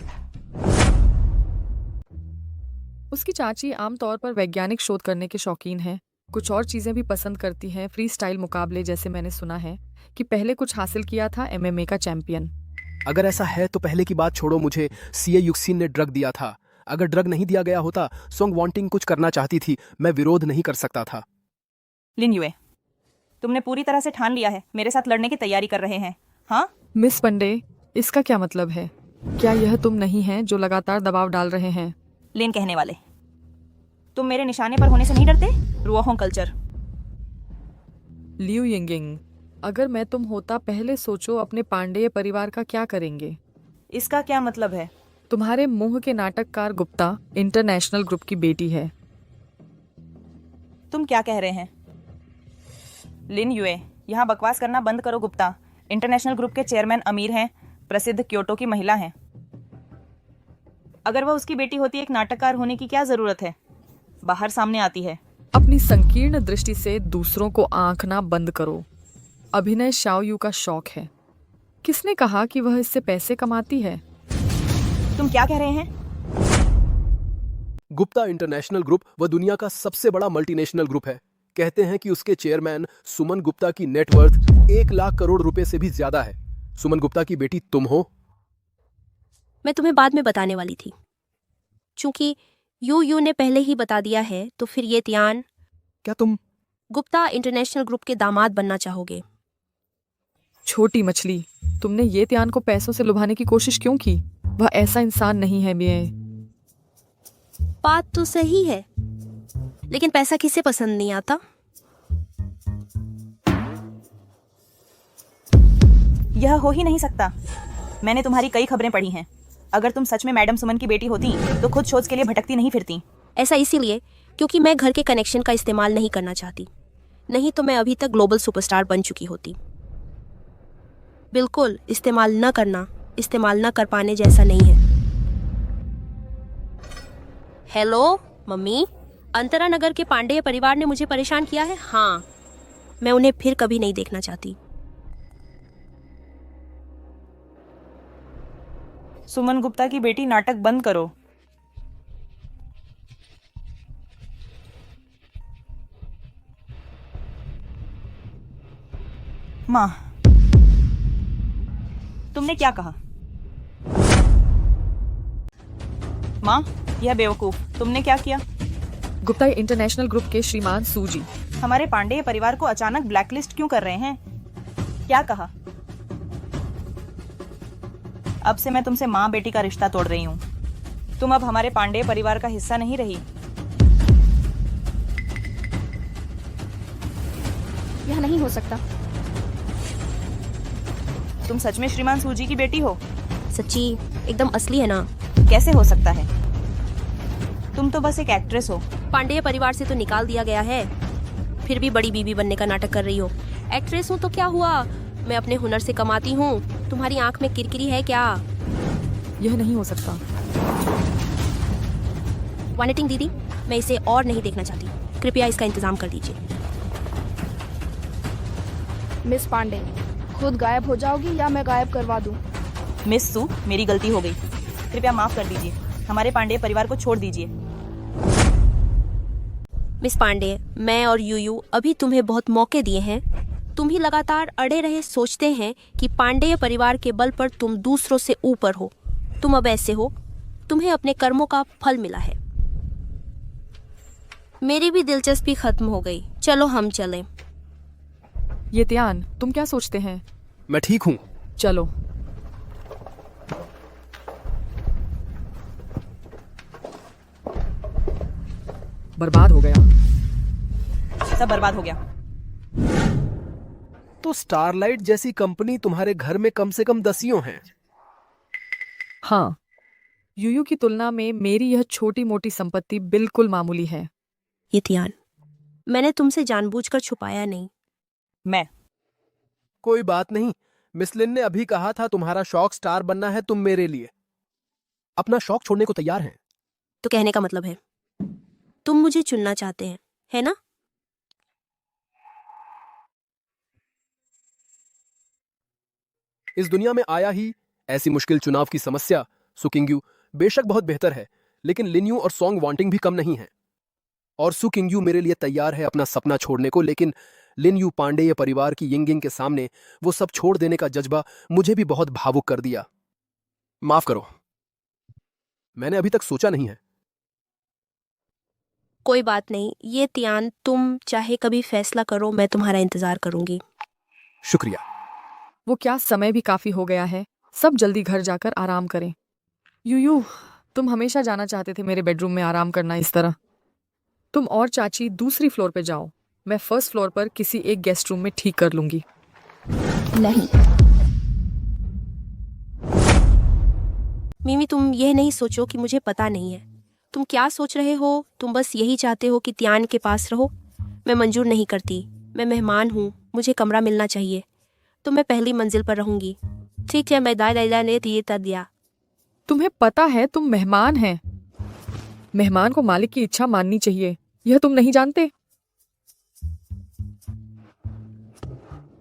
उसकी चाची आमतौर पर वैज्ञानिक शोध करने के शौकीन है। कुछ और चीजें भी पसंद करती हैं, फ्री स्टाइल मुकाबले जैसे मैंने सुना है कि पहले कुछ हासिल किया था MMA का चैंपियन। अगर ऐसा है तो पहले की बात छोड़ो, मुझे सीए युक्सिन ने ड्रग दिया था। अगर ड्रग नहीं दिया गया होता, सोंग वांटिंग कुछ करना चाहती थी, मैं विरोध नहीं कर सकता था। लिन युए, तुमने पूरी तरह से ठान लिया है, मेरे साथ लड़ने की तैयारी कर रहे हैं, हाँ? मिस पंडे, इसका क्या मतलब है? क्या यह तुम नहीं हैं जो लगातार दबाव डाल रहे हैं? लिन कहने वाले, तुम मेरे निशाने पर होने से नहीं डरते? रुओहोंग कल्चर। लियू यिंगिंग, अगर मैं तुम होता, पहले सोचो अपने पांडेय परिवार का क्या करेंगे। इसका क्या मतलब है? तुम्हारे मुंह के नाटककार गुप्ता इंटरनेशनल ग्रुप की बेटी है। तुम क्या कह रहे हैं? लिन युए, यहाँ बकवास करना बंद करो। गुप्ता इंटरनेशनल ग्रुप के चेयरमैन अमीर हैं, प्रसिद्ध क्योटो की महिला हैं। अगर वह उसकी बेटी होती, एक नाटककार होने की क्या जरूरत है? बाहर सामने आती है। अपनी संकीर्ण दृष्टि से दूसरों को आंकना बंद करो। अभिनय शाओयू का शौक है। किसने कहा कि वह इससे पैसे कमाती है? तुम क्या कह रहे हैं? गुप्ता इंटरनेशनल ग्रुप वह दुनिया का सबसे बड़ा मल्टीनेशनल ग्रुप है। कहते हैं कि उसके चेयरमैन सुमन गुप्ता की नेटवर्थ 1 लाख करोड़ रुपए से भी ज्यादा है। सुमन गुप्ता की बेटी तुम हो? मैं तुम्हें बाद में बताने वाली थी, चूंकि यू ने पहले ही बता दिया है, तो फिर ये त्यान। क्या तुम गुप्ता इंटरनेशनल ग्रुप के दामाद बनना चाहोगे? छोटी मछली, तुमने ये त्यान को पैसों से लुभाने की कोशिश क्यों की? वह ऐसा इंसान नहीं है। बात तो सही है, लेकिन पैसा किसे पसंद नहीं आता? यह हो ही नहीं सकता। मैंने तुम्हारी कई खबरें पढ़ी हैं। अगर तुम सच में मैडम सुमन की बेटी होती तो खुद शोध के लिए भटकती नहीं फिरती। ऐसा इसीलिए क्योंकि मैं घर के कनेक्शन का इस्तेमाल नहीं करना चाहती, नहीं तो मैं अभी तक ग्लोबल सुपरस्टार बन चुकी होती। बिल्कुल, इस्तेमाल न करना इस्तेमाल न कर पाने जैसा नहीं है। हेलो मम्मी, अंतरा नगर के पांडेय परिवार ने मुझे परेशान किया है। हाँ, मैं उन्हें फिर कभी नहीं देखना चाहती। सुमन गुप्ता की बेटी, नाटक बंद करो। माँ, तुमने क्या कहा? माँ, यह बेवकूफ, तुमने क्या किया? गुप्ता इंटरनेशनल ग्रुप के श्रीमान सूजी हमारे पांडेय परिवार को अचानक ब्लैकलिस्ट क्यों कर रहे हैं? क्या कहा? अब से मैं तुमसे माँ बेटी का रिश्ता तोड़ रही हूँ। तुम अब हमारे पांडेय परिवार का हिस्सा नहीं रही। यह नहीं हो सकता। तुम सच में श्रीमान सूजी की बेटी हो? सच्ची, एकदम असली है ना? कैसे हो सकता है? तुम तो बस एक एक्ट्रेस हो। पांडेय परिवार से तो निकाल दिया गया है, फिर भी बड़ी बीबी बनने का नाटक कर रही हो। एक्ट्रेस हूँ तो क्या हुआ, मैं अपने हुनर से कमाती हूँ। तुम्हारी आंख में किरकिरी है क्या? यह नहीं हो सकता। वानिटिंग दीदी, मैं इसे और नहीं देखना चाहती। कृपया इसका इंतजाम कर दीजिए। मिस पांडे, खुद गायब हो जाओगी या मैं गायब करवा दूं? मिस सू, मेरी गलती हो गई, कृपया माफ कर दीजिए। हमारे पांडेय परिवार को छोड़ दीजिए। मिस पांडे, मैं और यू अभी तुम्हें बहुत मौके दिए हैं। तुम ही लगातार अड़े रहे, सोचते हैं कि पांडेय परिवार के बल पर तुम दूसरों से ऊपर हो। तुम अब ऐसे हो, तुम्हें अपने कर्मों का फल मिला है। मेरी भी दिलचस्पी खत्म हो गई, चलो हम चलें। ये त्यान, तुम क्या सोचते हैं? मैं ठीक हूँ। चलो। बर्बाद हो गया। सब बर्बाद हो गया। तो स्टारलाइट जैसी कंपनी तुम्हारे घर में कम से कम 10 हैं। हाँ, यूयू की तुलना में मेरी यह छोटी मोटी संपत्ति बिल्कुल मामूली है। ये त्यान, मैंने तुमसे जानबूझकर छुपाया नहीं। मैं कोई बात नहीं। मिस लिन ने अभी कहा था तुम्हारा शौक स्टार बनना है, तुम मेरे लिए अपना शौक छोड़ने को तैयार हैं। तो कहने का मतलब है तुम मुझे चुनना चाहते हैं, है ना? इस दुनिया में आया ही ऐसी मुश्किल चुनाव की समस्या सुकिंग्यू बेशक बहुत बेहतर है, लेकिन लिन्यू और सॉन्ग वांटिंग भी कम नहीं है। और सुकिंग्यू मेरे लिए तैयार है अपना सपना छोड़ने को, लेकिन लिन्यू पांडेय परिवार की यिंगिंग के सामने वो सब छोड़ देने का जज्बा मुझे भी बहुत भावुक कर दिया। माफ करो, मैंने अभी तक सोचा नहीं है। कोई बात नहीं, ये त्यान, तुम चाहे कभी फैसला करो, मैं तुम्हारा इंतजार करूंगी। शुक्रिया। वो क्या, समय भी काफी हो गया है, सब जल्दी घर जाकर आराम करें। यूयू, तुम हमेशा जाना चाहते थे मेरे बेडरूम में आराम करना इस तरह। तुम और चाची दूसरी फ्लोर पे जाओ, मैं फर्स्ट फ्लोर पर किसी एक गेस्ट रूम में ठीक कर लूंगी। नहीं। मिमी, तुम यह नहीं सोचो कि मुझे पता नहीं है तुम क्या सोच रहे हो। तुम बस यही चाहते हो कि त्यान के पास रहो। मैं मंजूर नहीं करती, मैं मेहमान हूँ, मुझे कमरा मिलना चाहिए। तो मैं पहली मंजिल पर रहूंगी। ठीक है, मैं दादा ने दिया। तुम्हें पता है तुम मेहमान हैं। मेहमान को मालिक की इच्छा माननी चाहिए, यह तुम नहीं जानते?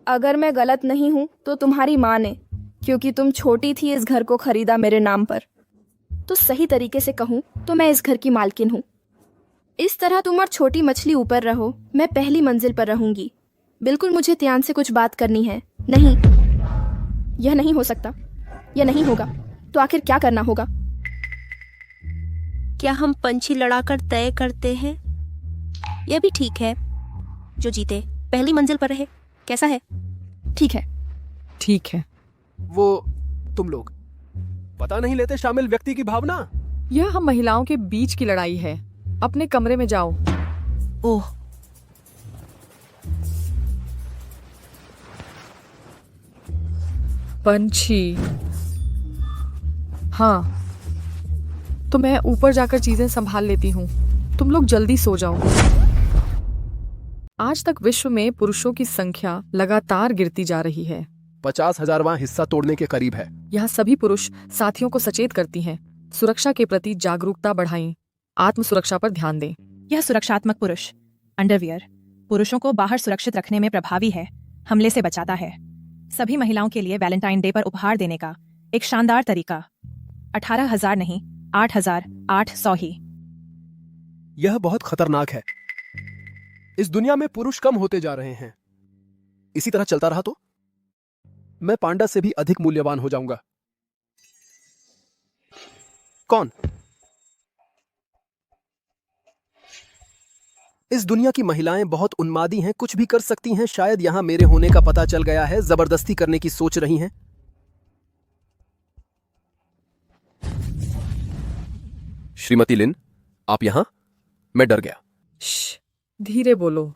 अगर मैं गलत नहीं हूं तो तुम्हारी माँ ने, क्योंकि तुम छोटी थी, इस घर को खरीदा मेरे नाम पर। तो सही तरीके से कहूं तो मैं इस घर की मालकिन हूं। इस तरह तुम और छोटी मछली ऊपर रहो, मैं पहली मंजिल पर रहूंगी। बिल्कुल, मुझे त्यान से कुछ बात करनी है। नहीं, यह नहीं हो सकता, यह नहीं होगा। तो आखिर क्या करना होगा? क्या हम पंछी लड़ाकर तय करते हैं? यह भी ठीक है, जो जीते पहली मंजिल पर रहे। कैसा है? ठीक है। ठीक है। वो तुम लोग पता नहीं लेते शामिल व्यक्ति की भावना। यह हम महिलाओं के बीच की लड़ाई है। अपने कमरे में जाओ। ओह, पंछी। हाँ, तो मैं ऊपर जाकर चीजें संभाल लेती हूँ, तुम लोग जल्दी सो जाओ। आज तक विश्व में पुरुषों की संख्या लगातार गिरती जा रही है। 50,000वां हिस्सा तोड़ने के करीब है। यहाँ सभी पुरुष साथियों को सचेत करती हैं, सुरक्षा के प्रति जागरूकता बढ़ाएं, आत्म सुरक्षा पर ध्यान दें। यह सुरक्षात्मक पुरुष अंडरवियर पुरुषों को बाहर सुरक्षित रखने में प्रभावी है, हमले से बचाता है। सभी महिलाओं के लिए वैलेंटाइन डे पर उपहार देने का एक शानदार तरीका। 18,000 नहीं, 8,800 ही। यह बहुत खतरनाक है। इस दुनिया में पुरुष कम होते जा रहे हैं। इसी तरह चलता रहा तो मैं पांडा से भी अधिक मूल्यवान हो जाऊंगा। कौन? इस दुनिया की महिलाएं बहुत उन्मादी हैं, कुछ भी कर सकती हैं। शायद यहां मेरे होने का पता चल गया है, जबरदस्ती करने की सोच रही हैं। श्रीमती लिन, आप यहां? मैं डर गया। धीरे बोलो।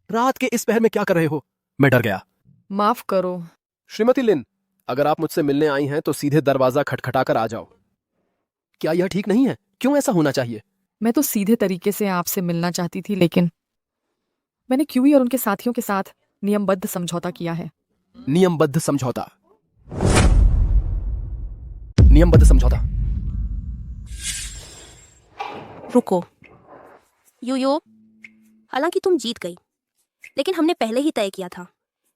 रात के इस पहर में क्या कर रहे हो? मैं डर गया। माफ करो। श्रीमती लिन, अगर आप मुझसे मिलने आई हैं तो सीधे दरवाजा खटखटाकर आ जाओ। क्या यह ठीक नहीं है? क्यों ऐसा होना चाहिए? मैं तो सीधे तरीके से आपसे मिलना चाहती थी, लेकिन मैंने क्यूई और उनके साथियों के साथ नियमबद्ध समझौता किया है। नियमबद्ध समझौता? नियमबद्ध समझौता? रुको यूयो, हालांकि तुम जीत गई, लेकिन हमने पहले ही तय किया था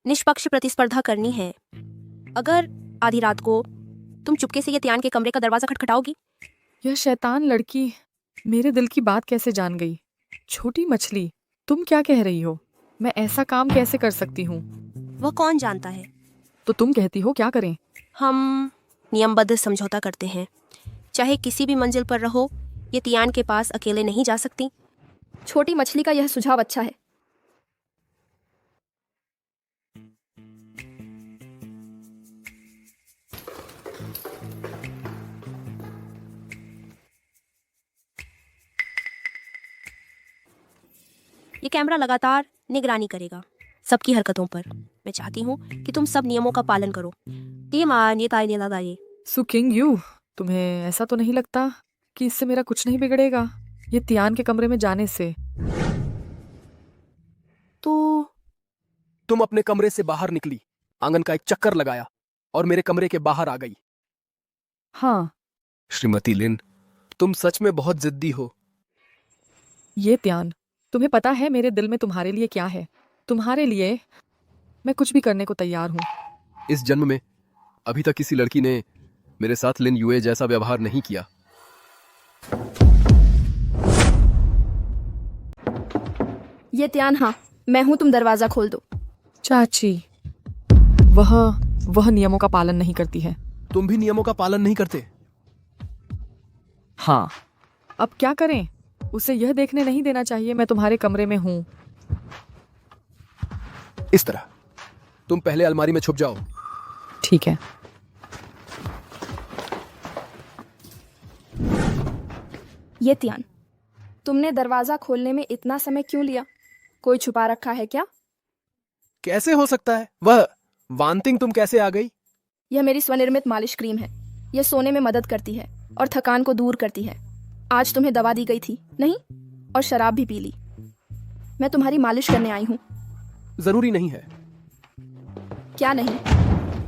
निष्पक्ष प्रतिस्पर्धा करनी है। अगर आधी रात को तुम चुपके से ये त्यान के कमरे का दरवाजा खटखटाओगी। यह शैतान लड़की मेरे दिल की बात कैसे जान गई? छोटी मछली, तुम क्या कह रही हो? मैं ऐसा काम कैसे कर सकती हूँ? वह कौन जानता है। तो तुम कहती हो क्या करें? हम नियमबद्ध समझौता करते हैं। चाहे किसी भी मंजिल पर रहो, ये तियान के पास अकेले नहीं जा सकती। छोटी मछली का यह सुझाव अच्छा है। ये कैमरा लगातार निगरानी करेगा सबकी हरकतों पर। मैं चाहती हूँ कि तुम सब नियमों का पालन करो। ये सु किंग यू, तुम्हें ऐसा तो नहीं लगता कि इससे मेरा कुछ नहीं बिगड़ेगा, ये तियान के कमरे में जाने से? तो तुम अपने कमरे से बाहर निकली, आंगन का एक चक्कर लगाया और मेरे कमरे के बाहर आ गई। हाँ। श्रीमती लिन, तुम सच में बहुत जिद्दी हो। ये तियान, तुम्हें पता है मेरे दिल में तुम्हारे लिए क्या है? तुम्हारे लिए मैं कुछ भी करने को तैयार हूँ। इस जन्म में अभी तक किसी लड़की ने मेरे साथ लिन यूए जैसा व्यवहार नहीं किया। ये तियान, हाँ मैं हूँ, तुम दरवाजा खोल दो। चाची, वह नियमों का पालन नहीं करती है। तुम भी नियमों का पालन नहीं करते? हाँ। अब क्या करें? उसे यह देखने नहीं देना चाहिए मैं तुम्हारे कमरे में हूँ। इस तरह तुम पहले अलमारी में छुप जाओ। ठीक है। ये तियान, तुमने दरवाजा खोलने में इतना समय क्यों लिया? कोई छुपा रखा है क्या? कैसे हो सकता है? वह वांतिंग तुम कैसे आ गई? यह मेरी स्वनिर्मित मालिश क्रीम है। यह सोने में मदद करती है और थकान को दूर करती है। आज तुम्हें दवा दी गई थी नहीं? और शराब भी पी ली। मैं तुम्हारी मालिश करने आई हूँ। जरूरी नहीं है। क्या नहीं?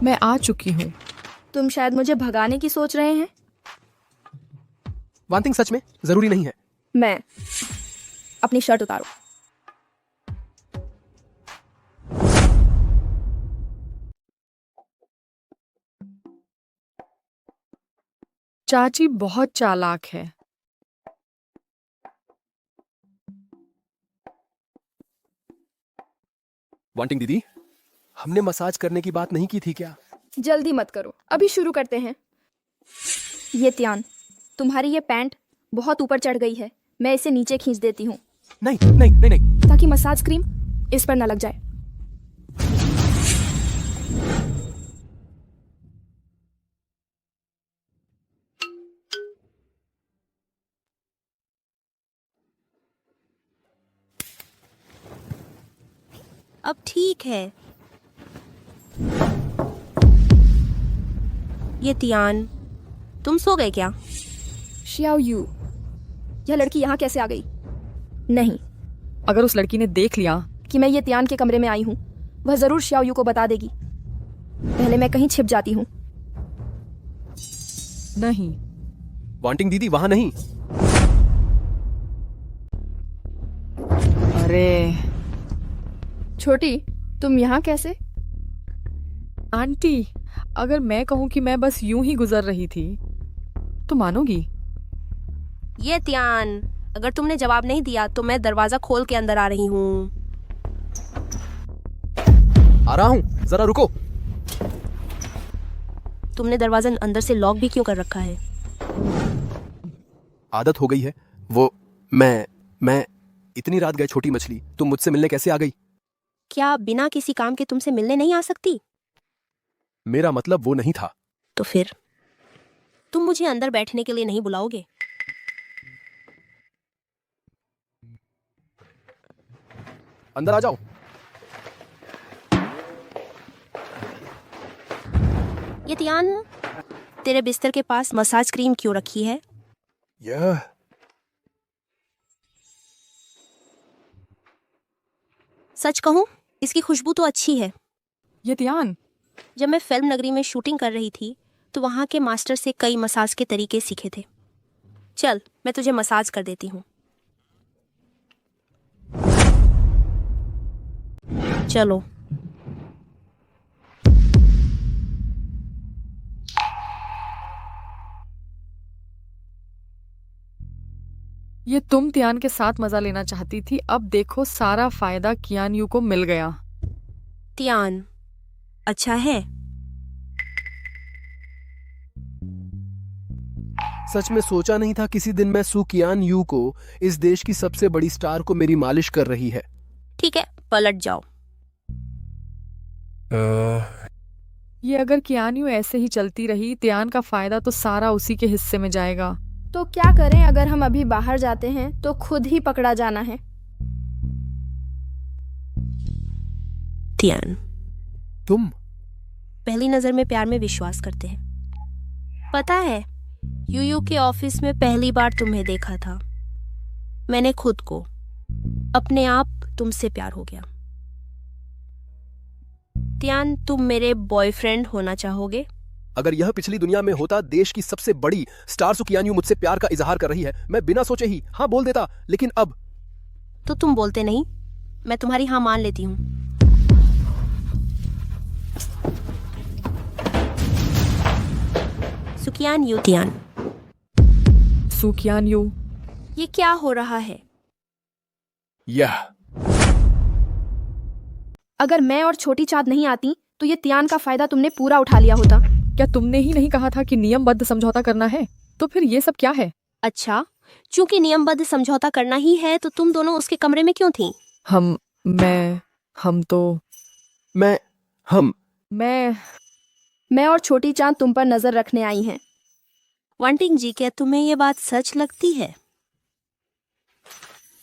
मैं आ चुकी हूँ। तुम शायद मुझे भगाने की सोच रहे हैं। वांतिंग सच में जरूरी नहीं है। मैं अपनी शर्ट उतारो। चाची बहुत चालाक है। वांटिंग दीदी, हमने मसाज करने की बात नहीं की थी क्या? जल्दी मत करो, अभी शुरू करते हैं। ये तियान, तुम्हारी ये पैंट बहुत ऊपर चढ़ गई है। मैं इसे नीचे खींच देती हूँ। नहीं नहीं नहीं नहीं, ताकि मसाज क्रीम इस पर न लग जाए। अब ठीक है। ये तियान, तुम सो गए क्या? शियाओ यू, यह लड़की यहाँ कैसे आ गई? नहीं, अगर उस लड़की ने देख लिया कि मैं ये तियान के कमरे में आई हूँ, वह जरूर शियाओ यू को बता देगी। पहले मैं कहीं छिप जाती हूँ। नहीं, वांटिंग दीदी वहां नहीं। अरे छोटी, तुम यहाँ कैसे? आंटी, अगर मैं कहूँ कि मैं बस यूं ही गुजर रही थी तो मानोगी? ये तियान, अगर तुमने जवाब नहीं दिया तो मैं दरवाजा खोल के अंदर आ रही हूँ। आ रहा हूँ, जरा रुको। तुमने दरवाजा अंदर से लॉक भी क्यों कर रखा है? आदत हो गई है। वो मैं इतनी रात गए छोटी मछली, तुम मुझसे मिलने कैसे आ गई? क्या बिना किसी काम के तुमसे मिलने नहीं आ सकती? मेरा मतलब वो नहीं था। तो फिर तुम मुझे अंदर बैठने के लिए नहीं बुलाओगे? अंदर आ जाओ। ये तियान, तेरे बिस्तर के पास मसाज क्रीम क्यों रखी है? यह सच कहूं, इसकी खुशबू तो अच्छी है। ये तियान, जब मैं फिल्म नगरी में शूटिंग कर रही थी तो वहाँ के मास्टर से कई मसाज के तरीके सीखे थे। चल, मैं तुझे मसाज कर देती हूँ। चलो। ये तुम तियान के साथ मजा लेना चाहती थी, अब देखो सारा फायदा कियान यू को मिल गया। तियान, अच्छा है। सच में सोचा नहीं था किसी दिन मैं सू कियान यू को, इस देश की सबसे बड़ी स्टार को मेरी मालिश कर रही है। ठीक है, पलट जाओ। ये अगर कियान यू ऐसे ही चलती रही, त्यान का फायदा तो सारा उसी के हिस्से में जाएगा। तो क्या करें? अगर हम अभी बाहर जाते हैं तो खुद ही पकड़ा जाना है। त्यान, तुम पहली नजर में प्यार में विश्वास करते हैं। पता है, यूयू के ऑफिस में पहली बार तुम्हें देखा था, मैंने खुद को, अपने आप तुमसे प्यार हो गया। त्यान, तुम मेरे बॉयफ्रेंड होना चाहोगे? अगर यह पिछली दुनिया में होता, देश की सबसे बड़ी स्टार सू कियान यू मुझसे प्यार का इजहार कर रही है, मैं बिना सोचे ही हाँ बोल देता, लेकिन अब तो तुम बोलते नहीं, मैं तुम्हारी हाँ मान लेती हूँ। सुकियान यू, त्यान। सू कियान यू, ये क्या हो रहा है? यह अगर मैं और छोटी चाँद नहीं आती तो ये त्यान का फायदा तुमने पूरा उठा लिया होता। क्या तुमने ही नहीं कहा था कि नियमबद्ध समझौता करना है? तो फिर ये सब क्या है? अच्छा, चूंकि नियमबद्ध समझौता करना ही है तो तुम दोनों उसके कमरे में क्यों थी? मैं और छोटी चाँद तुम पर नजर रखने आई हैं। वांटिंग जी, क्या तुम्हें ये बात सच लगती है?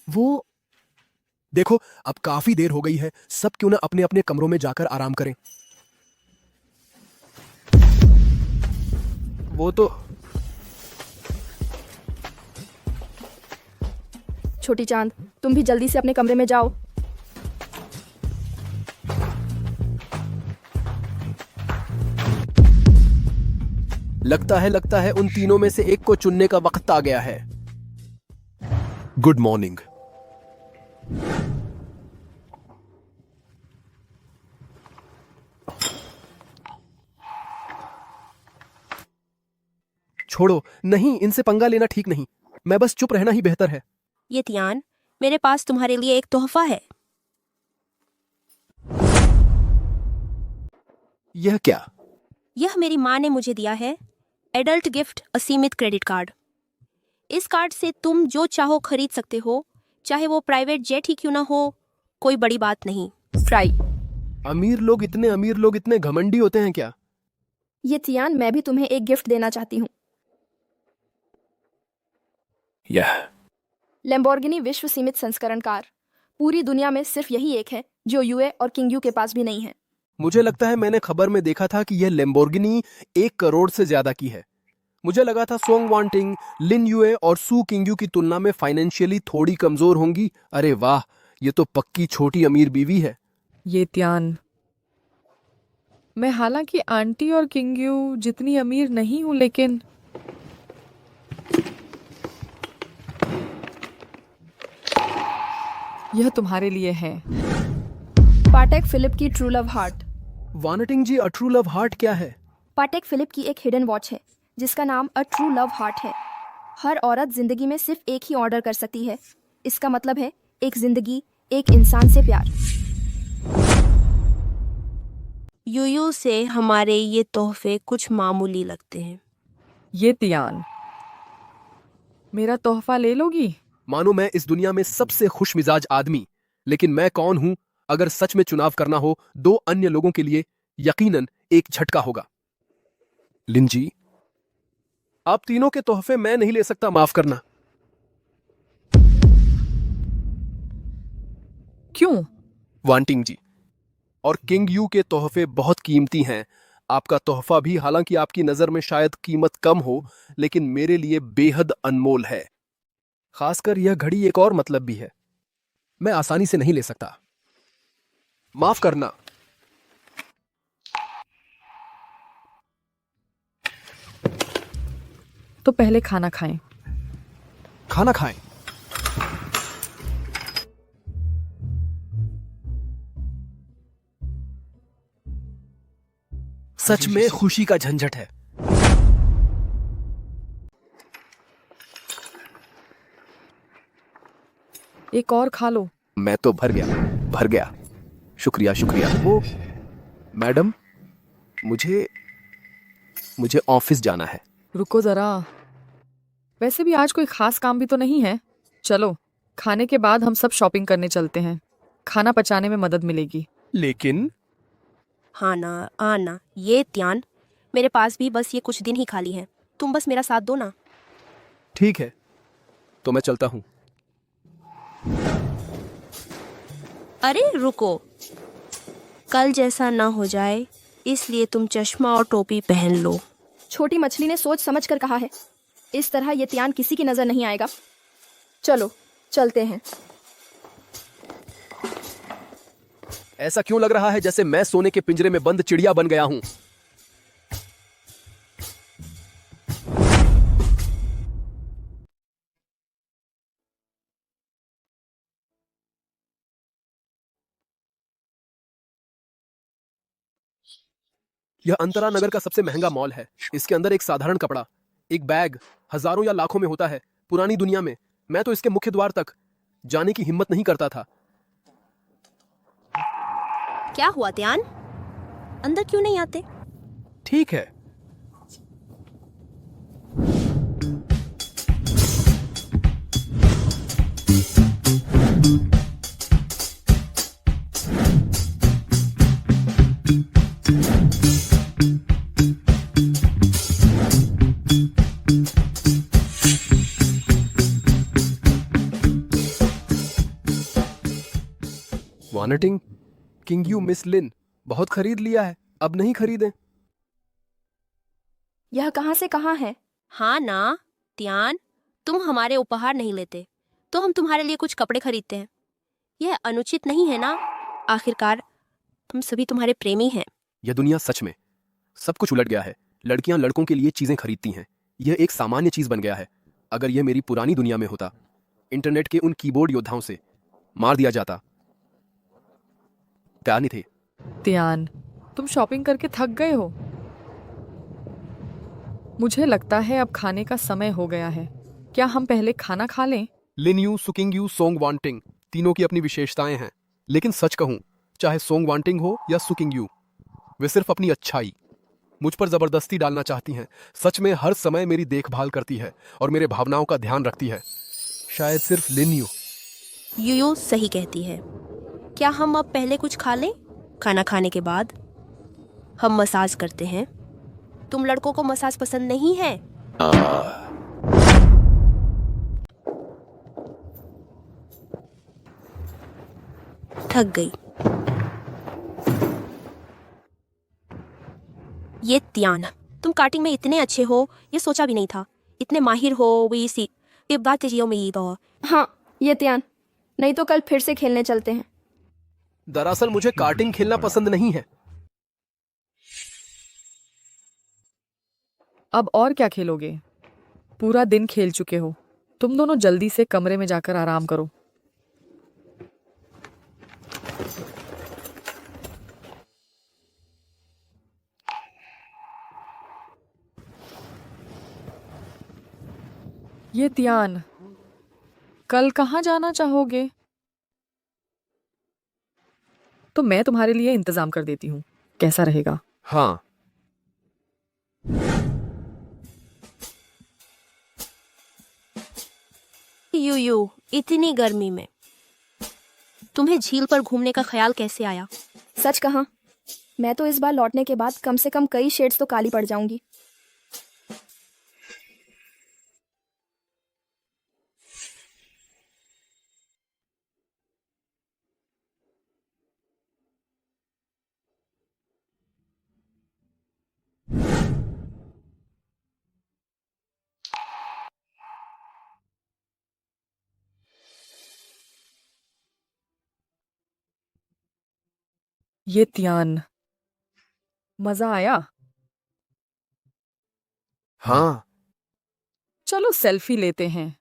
वो देखो, अब काफी देर हो गई है, सब क्यों ना अपने अपने कमरों में जाकर आराम करें। वो तो छोटी चाँद, तुम भी जल्दी से अपने कमरे में जाओ। लगता है उन तीनों में से एक को चुनने का वक्त आ गया है। Good morning. छोड़ो, नहीं, इनसे पंगा लेना ठीक नहीं, मैं बस चुप रहना ही बेहतर है। ये त्यान, मेरे पास तुम्हारे लिए एक तोहफा है। यह क्या? यह मेरी माँ ने मुझे दिया है, एडल्ट गिफ्ट असीमित क्रेडिट कार्ड। इस कार्ड से तुम जो चाहो खरीद सकते हो, चाहे वो प्राइवेट जेट ही क्यों ना हो, कोई बड़ी बात नहीं। ट्राई। अमीर लोग इतने घमंडी होते हैं क्या? ये त्यान, मैं भी तुम्हें एक गिफ्ट देना चाहती हूँ। यह लैम्बोर्गिनी विश्व सीमित संस्करण कार। पूरी दुनिया में सिर्फ यही एक है जो यूए और किंग यू के पास भी नहीं है। मुझे लगता है मैंने खबर में देखा था कि यह लैम्बोर्गिनी 1 करोड़ से ज्यादा की है। मुझे लगा था सोंग वांटिंग, लिन यूए और सू किंग यू की तुलना में फाइनेंशियली थोड़ी कमजोर होंगी। अरे वाह, ये तो पक्की छोटी अमीर बीवी है। ये त्यान, मैं हालांकि आंटी और किंग यू जितनी अमीर नहीं हूं, लेकिन यह तुम्हारे लिए है। पाटेक फिलिप की true love heart. Wanting ji, a true love heart क्या है? पाटेक फिलिप की एक हिडन वॉच है जिसका नाम अ ट्रू लव हार्ट है। हर औरत जिंदगी में सिर्फ एक ही ऑर्डर कर सकती है। इसका मतलब है एक जिंदगी, एक इंसान से प्यार। यूयू से हमारे ये तोहफे कुछ मामूली लगते हैं। ये त्यान, मेरा तोहफा ले लोगी? मानो मैं इस दुनिया में सबसे खुश मिजाज आदमी, लेकिन मैं कौन हूं? अगर सच में चुनाव करना हो 2 अन्य लोगों के लिए, यकीनन एक झटका होगा। लिन जी, आप तीनों के तोहफे मैं नहीं ले सकता, माफ करना। क्यों? वांटिंग जी, और किंग यू के तोहफे बहुत कीमती हैं। आपका तोहफा भी, हालांकि आपकी नजर में शायद कीमत कम हो, लेकिन मेरे लिए बेहद अनमोल है। खासकर यह घड़ी एक और मतलब भी है, मैं आसानी से नहीं ले सकता, माफ करना। तो पहले खाना खाएं। खाना खाएं? सच में खुशी का झंझट है। एक और खा लो। मैं तो भर गया। शुक्रिया। वो मैडम, मुझे ऑफिस जाना है। रुको जरा। वैसे भी आज कोई खास काम भी तो नहीं है। चलो, खाने के बाद हम सब शॉपिंग करने चलते हैं। खाना पचाने में मदद मिलेगी। लेकिन हाँ ना, आना ये त्यान, मेरे पास भी बस ये कुछ दिन ही खाली है, तुम बस मेरा साथ दो ना। ठीक है, तो मैं चलता हूँ। अरे रुको, कल जैसा ना हो जाए इसलिए तुम चश्मा और टोपी पहन लो। छोटी मछली ने सोच समझ कर कहा है, इस तरह ये त्यान किसी की नजर नहीं आएगा। चलो चलते हैं। ऐसा क्यों लग रहा है जैसे मैं सोने के पिंजरे में बंद चिड़िया बन गया हूं? यह अंतरा नगर का सबसे महंगा मॉल है। इसके अंदर एक साधारण कपड़ा, एक बैग हजारों या लाखों में होता है। पुरानी दुनिया में मैं तो इसके मुख्य द्वार तक जाने की हिम्मत नहीं करता था। क्या हुआ त्यान, अंदर क्यों नहीं आते? ठीक है, वानटिंग किंग यू मिस लिन बहुत खरीद लिया है, अब नहीं खरीदें। यह कहाँ से कहाँ है? हाँ ना त्यान, तुम हमारे उपहार नहीं लेते तो हम तुम्हारे लिए कुछ कपड़े खरीदते हैं। यह अनुचित नहीं है ना? आखिरकार हम सभी तुम्हारे प्रेमी हैं। यह दुनिया सच में सब कुछ उलट गया है। लड़कियां लड़कों के लिए चीजें खरीदती हैं। यह एक सामान्य चीज बन गया है। अगर यह मेरी पुरानी दुनिया में होता, इंटरनेट के उन कीबोर्ड योद्धाओं से मार दिया जाता। तैयार नहीं थे। त्यान, तुम शॉपिंग करके थक गए हो। मुझे लगता है अब खाने का समय हो गया है। क्या हम पहले खाना खा लें? Lin Yu, Suqing Yu, Song Wanting, तीनों की अपनी विशेषताएं हैं। लेकिन सच कहूं, चाहे सोंग वांटिंग हो या सुकिंग यू, वे सिर्फ अपनी अच्छाई मुझ पर जबरदस्ती डालना चाहती हैं। सच में हर समय मेरी देखभाल करती है और मेरे भावनाओं का ध्यान रखती है। शायद सिर्फ लिन यू। यूयू सही कहती है। क्या हम अब पहले कुछ खा लें? खाना खाने के बाद हम मसाज करते हैं। तुम लड़कों को मसाज पसंद नहीं है? थक गई। ये त्यान, तुम कार्टिंग में इतने अच्छे हो ये सोचा भी नहीं था। इतने माहिर हो वी सी बात में तो। हाँ ये त्यान, नहीं तो कल फिर से खेलने चलते हैं। दरअसल मुझे कार्टिंग खेलना पसंद नहीं है। अब और क्या खेलोगे? पूरा दिन खेल चुके हो। तुम दोनों जल्दी से कमरे में जाकर आराम करो। ये त्यान, कल कहाँ जाना चाहोगे? तो मैं तुम्हारे लिए इंतजाम कर देती हूँ, कैसा रहेगा? हाँ। यूयू, इतनी गर्मी में तुम्हें झील पर घूमने का ख्याल कैसे आया? सच कहा, मैं तो इस बार लौटने के बाद कम से कम कई शेड्स तो काली पड़ जाऊंगी। ये त्यान, मजा आया? हाँ। चलो सेल्फी लेते हैं।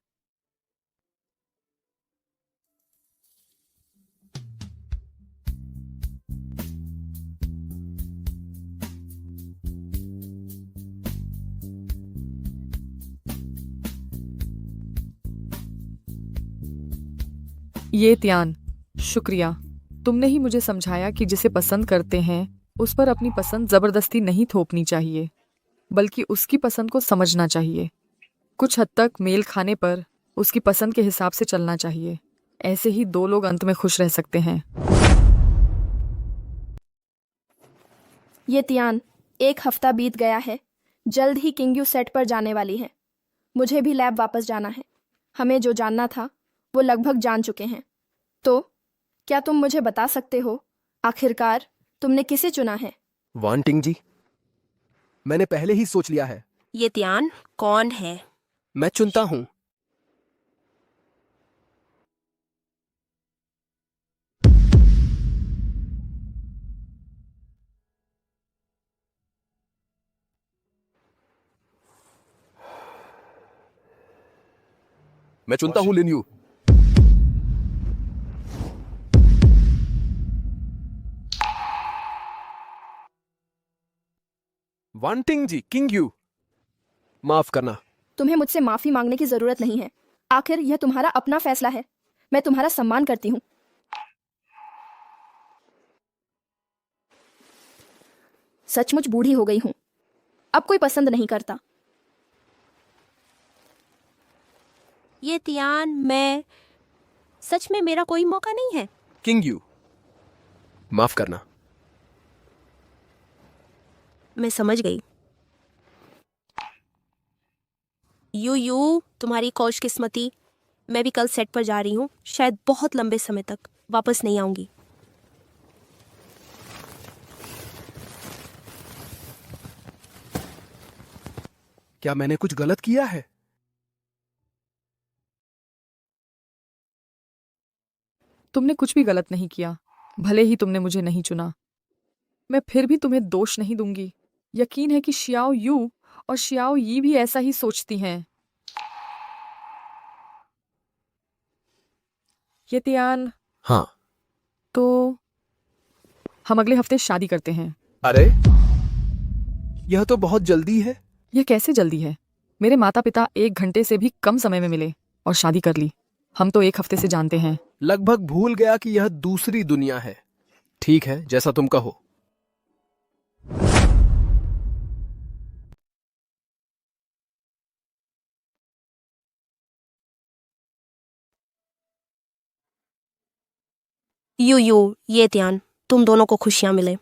ये त्यान, शुक्रिया। तुमने ही मुझे समझाया कि जिसे पसंद करते हैं उस पर अपनी पसंद जबरदस्ती नहीं थोपनी चाहिए, बल्कि उसकी पसंद को समझना चाहिए। कुछ हद तक मेल खाने पर उसकी पसंद के हिसाब से चलना चाहिए। ऐसे ही दो लोग अंत में खुश रह सकते हैं। ये तियान, 1 हफ्ता बीत गया है। जल्द ही किंगयू सेट पर जाने वाली है। मुझे भी लैब वापस जाना है। हमें जो जानना था वो लगभग जान चुके हैं। तो क्या तुम मुझे बता सकते हो आखिरकार तुमने किसे चुना है? वांटिंग जी, मैंने पहले ही सोच लिया है। ये त्यान कौन है? मैं चुनता हूं। मैं चुनता हूं लिनयू। वांटिंग जी, किंगयू। माफ करना। तुम्हें मुझसे माफी मांगने की जरूरत नहीं है। आखिर यह तुम्हारा अपना फैसला है। मैं तुम्हारा सम्मान करती हूँ। सचमुच बूढ़ी हो गई हूँ। अब कोई पसंद नहीं करता। ये त्यान, मैं सच में मेरा कोई मौका नहीं है। किंगयू, माफ करना। मैं समझ गई। यू तुम्हारी खुशकिस्मती। मैं भी कल सेट पर जा रही हूँ। शायद बहुत लंबे समय तक वापस नहीं आऊंगी। क्या मैंने कुछ गलत किया है? तुमने कुछ भी गलत नहीं किया। भले ही तुमने मुझे नहीं चुना, मैं फिर भी तुम्हें दोष नहीं दूंगी। यकीन है कि शियाओ यू और शियाओ यी भी ऐसा ही सोचती हैं। ये तियान। हाँ। तो हम अगले हफ्ते शादी करते हैं। अरे, यह तो बहुत जल्दी है। यह कैसे जल्दी है? मेरे माता पिता 1 घंटे से भी कम समय में मिले और शादी कर ली। हम तो 1 हफ्ते से जानते हैं। लगभग भूल गया कि यह दूसरी दुनिया है। ठीक है, जैसा तुम कहो। यू ये त्यान, तुम दोनों को खुशियां मिले,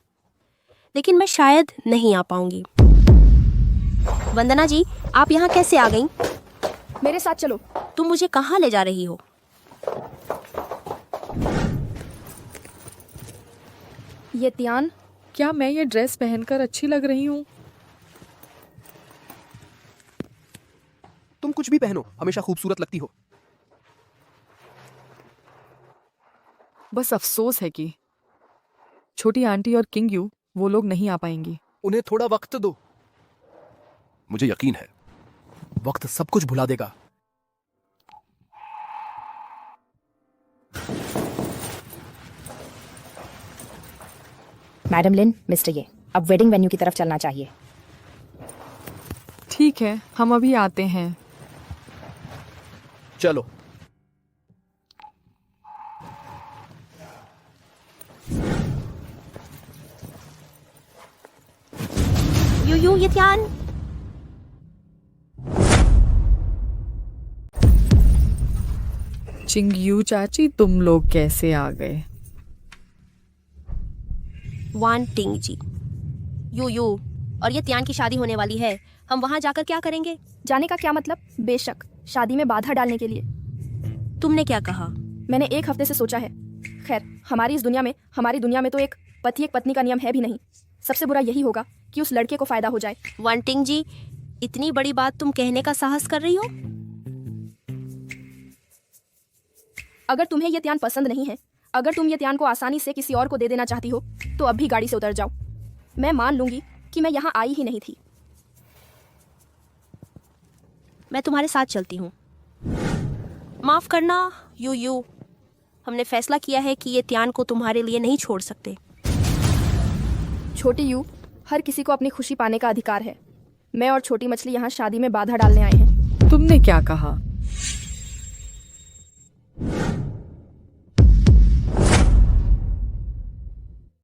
लेकिन मैं शायद नहीं आ पाऊंगी। वंदना जी, आप यहाँ कैसे आ गईं? मेरे साथ चलो। तुम मुझे कहाँ ले जा रही हो? ये तियान, क्या मैं ये ड्रेस पहनकर अच्छी लग रही हूँ? तुम कुछ भी पहनो, हमेशा खूबसूरत लगती हो। बस अफसोस है कि छोटी आंटी और किंगयू वो लोग नहीं आ पाएंगी। उन्हें थोड़ा वक्त दो। मुझे यकीन है वक्त सब कुछ भुला देगा। मैडम लिन, मिस्टर ये, अब वेडिंग वेन्यू की तरफ चलना चाहिए। ठीक है, हम अभी आते हैं। चलो। यू ये त्यान। चिंगयू चाची, तुम लोग कैसे आ गए? वांटिंग जी, यू और ये त्यान की शादी होने वाली है। हम वहां जाकर क्या करेंगे? जाने का क्या मतलब? बेशक, शादी में बाधा डालने के लिए। तुमने क्या कहा? मैंने 1 हफ्ते से सोचा है। खैर, हमारी दुनिया में तो एक पति एक पत्नी का नियम है भी नहीं। सबसे बुरा यही होगा कि उस लड़के को फायदा हो जाए। वांटिंग जी, इतनी बड़ी बात तुम कहने का साहस कर रही हो? अगर तुम्हें ये त्यान पसंद नहीं है, अगर तुम ये त्यान को आसानी से किसी और को दे देना चाहती हो, तो अब भी गाड़ी से उतर जाओ। मैं मान लूंगी कि मैं यहाँ आई ही नहीं थी। मैं तुम्हारे साथ चलती हूँ। माफ करना यू, हमने फैसला किया है कि ये त्यान को तुम्हारे लिए नहीं छोड़ सकते। छोटी यू, हर किसी को अपनी खुशी पाने का अधिकार है। मैं और छोटी मछली यहाँ शादी में बाधा डालने आए हैं। तुमने क्या कहा?